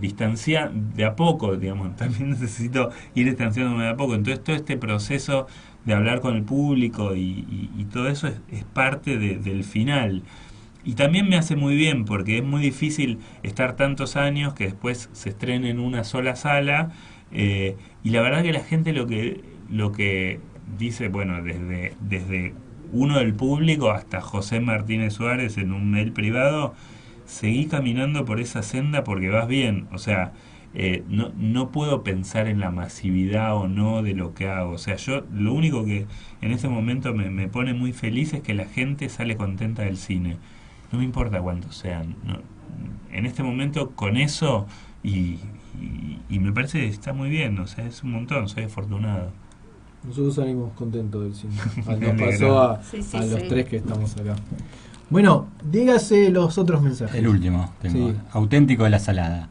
distanciar de a poco, también necesito ir distanciándome de a poco. Entonces todo este proceso de hablar con el público y todo eso es parte del final. Y también me hace muy bien, porque es muy difícil estar tantos años que después se estrene en una sola sala, y la verdad que la gente lo que dice, bueno, desde uno del público hasta José Martínez Suárez en un mail privado, seguí caminando por esa senda porque vas bien. O sea, no puedo pensar en la masividad o no de lo que hago. O sea, yo lo único que en este momento me pone muy feliz es que la gente sale contenta del cine. No me importa cuántos sean. En este momento con eso y me parece que está muy bien. O sea, es un montón, soy afortunado. Nosotros salimos contentos del cine. Nos pasó a los tres que estamos acá. Bueno, dígase los otros mensajes. El último, tengo. Sí. Auténtico de la Salada.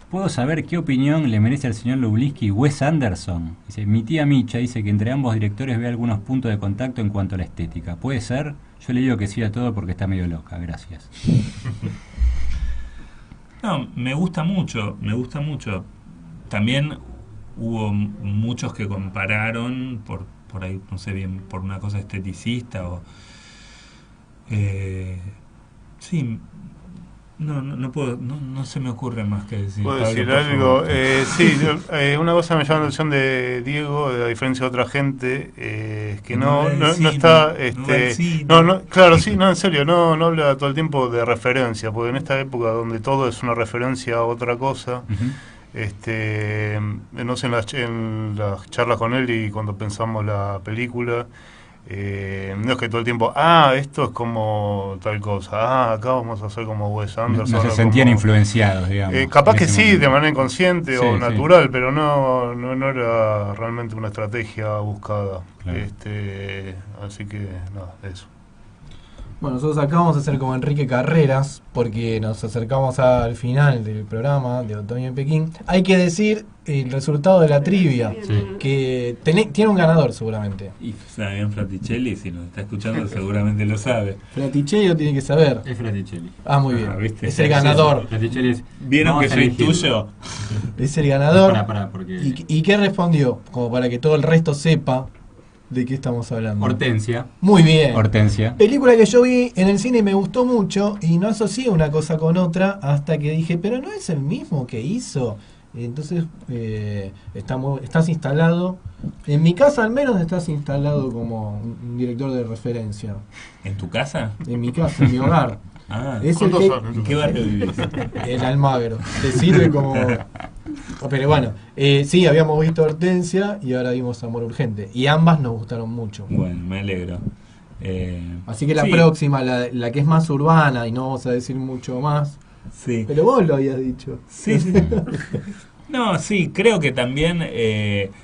¿Puedo saber qué opinión le merece al señor Lublinsky y Wes Anderson? Dice, mi tía Micha dice que entre ambos directores ve algunos puntos de contacto en cuanto a la estética. ¿Puede ser? Yo le digo que sí a todo porque está medio loca. Gracias. No, me gusta mucho. También hubo muchos que compararon por ahí, no sé bien, por una cosa esteticista o... sí, no puedo, no se me ocurre más que decir. ¿Puedo decir algo? Sí, una cosa me llama la atención de Diego, a diferencia de otra gente, es que no está, claro, sí, no, en serio, no habla todo el tiempo de referencia, porque en esta época donde todo es una referencia a otra cosa, no sé, en las charlas con él y cuando pensamos la película, no es que todo el tiempo, esto es como tal cosa, acá vamos a hacer como Wes Anderson. No se sentían influenciados, digamos. Capaz que sí, de manera inconsciente o natural, pero no era realmente una estrategia buscada. Claro. Así que, nada, eso. Bueno, nosotros acá vamos a hacer como Enrique Carreras, porque nos acercamos al final del programa de Otoño en Pekín. Hay que decir el resultado de la trivia, que tiene un ganador seguramente. Y Fabián Fraticelli, si nos está escuchando, seguramente lo sabe. Fraticelli lo tiene que saber. Es Fraticelli. Muy bien. ¿Viste? Es el ganador. Fraticelli es... ¿Vieron que soy tuyo? Es el ganador. Porque... ¿Y qué respondió? Como para que todo el resto sepa de qué estamos hablando. Hortensia. Muy bien. Hortensia. Película que yo vi en el cine y me gustó mucho y no asocié una cosa con otra hasta que dije, pero no es el mismo que hizo. Entonces estás instalado, en mi casa al menos estás instalado como un director de referencia. ¿En tu casa? En mi casa, en mi hogar. Es el ¿En qué barrio vivís? En Almagro. Te sirve como... Pero bueno, sí, habíamos visto Hortensia y ahora vimos Amor Urgente. Y ambas nos gustaron mucho. Bueno, me alegro. Así que la próxima, la que es más urbana, y no vamos a decir mucho más. Sí. Pero vos lo habías dicho. Sí. No, sí, creo que también,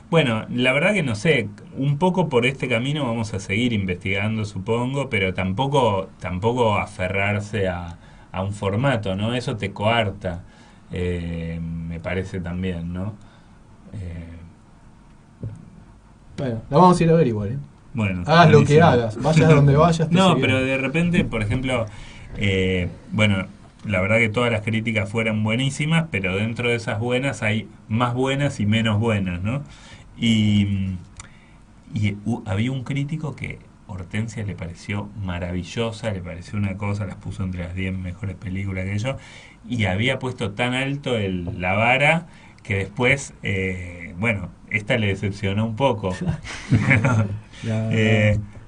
bueno, la verdad que no sé, un poco por este camino vamos a seguir investigando, supongo, pero tampoco aferrarse a un formato, ¿no? Eso te coarta, me parece también, ¿no? Bueno, la vamos a ir a ver igual, ¿eh? Bueno, hagas lo que buenísimo. hagas, vayas donde vayas. No, pero de repente, por ejemplo, bueno, la verdad que todas las críticas fueron buenísimas, pero dentro de esas buenas hay más buenas y menos buenas, ¿no? Y había un crítico que Hortensia le pareció maravillosa, le pareció una cosa, las puso entre las 10 mejores películas que yo, y había puesto tan alto la vara que después, bueno, esta le decepcionó un poco.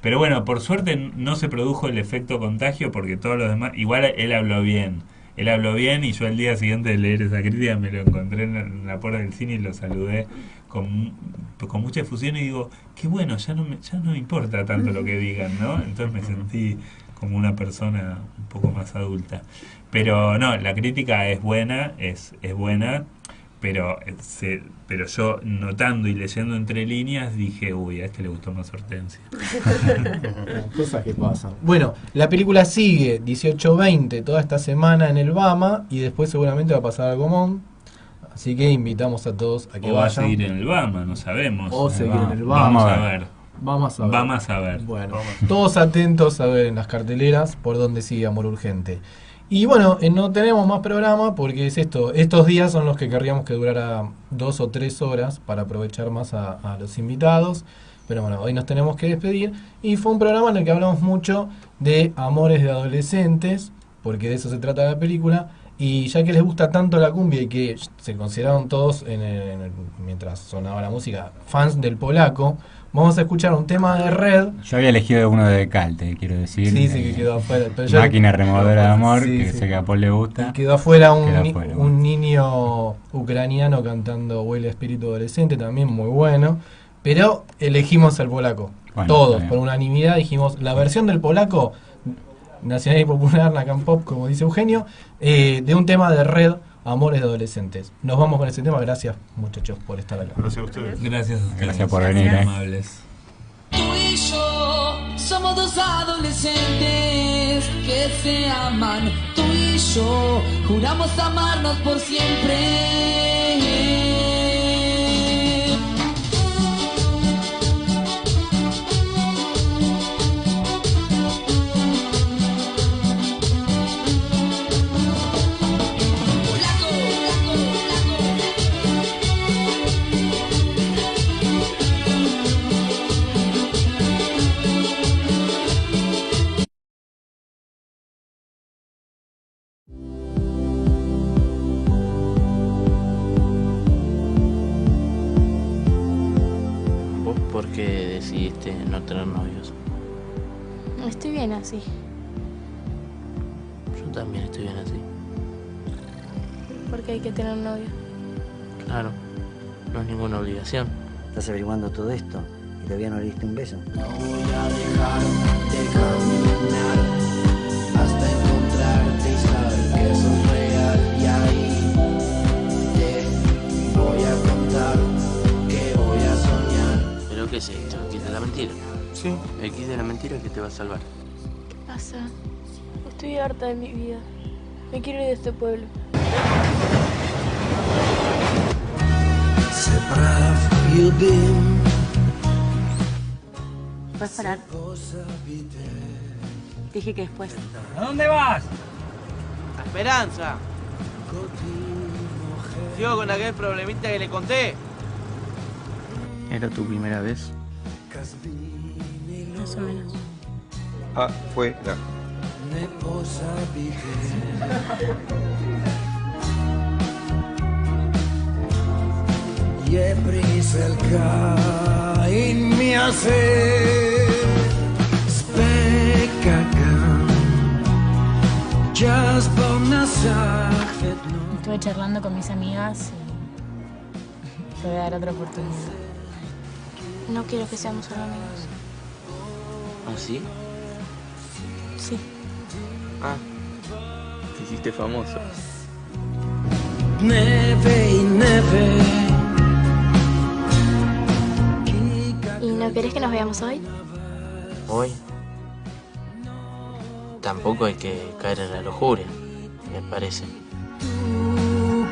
Pero bueno, por suerte no se produjo el efecto contagio porque todos los demás, igual él habló bien y yo al día siguiente de leer esa crítica me lo encontré en la puerta del cine y lo saludé con mucha efusión y digo, qué bueno, ya no me importa tanto lo que digan, ¿no? Entonces me sentí como una persona un poco más adulta. Pero no, la crítica es buena, es buena, pero yo notando y leyendo entre líneas dije, uy, a este le gustó más Hortensia. Cosas que pasan. Bueno, la película sigue 18-20 toda esta semana en el Bama y después seguramente va a pasar al Gomón. Así que invitamos a todos a que o va a vayan. seguir en el Bama, no sabemos. O seguir en el Bama. Vamos a ver. Bueno, todos atentos a ver en las carteleras por dónde sigue Amor Urgente. Y bueno, no tenemos más programa porque es estos días son los que querríamos que durara 2 o 3 horas para aprovechar más a los invitados. Pero bueno, hoy nos tenemos que despedir. Y fue un programa en el que hablamos mucho de amores de adolescentes, porque de eso se trata la película. Y ya que les gusta tanto la cumbia y que se consideraron todos, mientras sonaba la música, fans del polaco, vamos a escuchar un tema de Red. Yo había elegido uno de Calte, quiero decir. Sí, que quedó afuera. Pero Máquina removedora de amor, sí, que sé que a Paul le gusta. Y quedó afuera un niño ucraniano cantando Huele a Espíritu Adolescente, también muy bueno. Pero elegimos al polaco. Bueno, todos, por unanimidad, dijimos la versión del polaco, nacional y popular, Nacan Pop, como dice Eugenio, de un tema de Red, Amores de Adolescentes. Nos vamos con ese tema. Gracias, muchachos, por estar acá. Gracias a ustedes. Gracias a ustedes. Gracias por venir. Amables. Tú y yo somos dos adolescentes que se aman. Tú y yo juramos amarnos por siempre. ¿Vos por qué decidiste no tener novios? Estoy bien así. Yo también estoy bien así. ¿Por qué hay que tener novio? Claro, no es ninguna obligación. ¿Estás averiguando todo esto y todavía no le diste un beso? No voy a dejar de caminar hasta encontrarte y saber que sos real. Y ahí te voy a contar que voy a soñar. ¿Pero qué es esto? ¿El kit de la mentira? Sí. El kit de la mentira que te va a salvar. ¿Qué pasa? Estoy harta de mi vida. Me quiero ir de este pueblo. ¿Puedes parar? Dije que después. ¿A dónde vas? A Esperanza. Sigo con aquel problemita que le conté. ¿Era tu primera vez? Más o menos. Afuera. Є присылка и мясе спекака час на захветну. Estuve charlando con mis amigas y te voy a dar otra oportunidad. No quiero que seamos solo amigos. ¿Ah, sí? Sí. Ah, te hiciste famoso. Neve y neve. ¿Y no querés que nos veamos hoy? Hoy tampoco hay que caer en la lujuria, me parece. Tu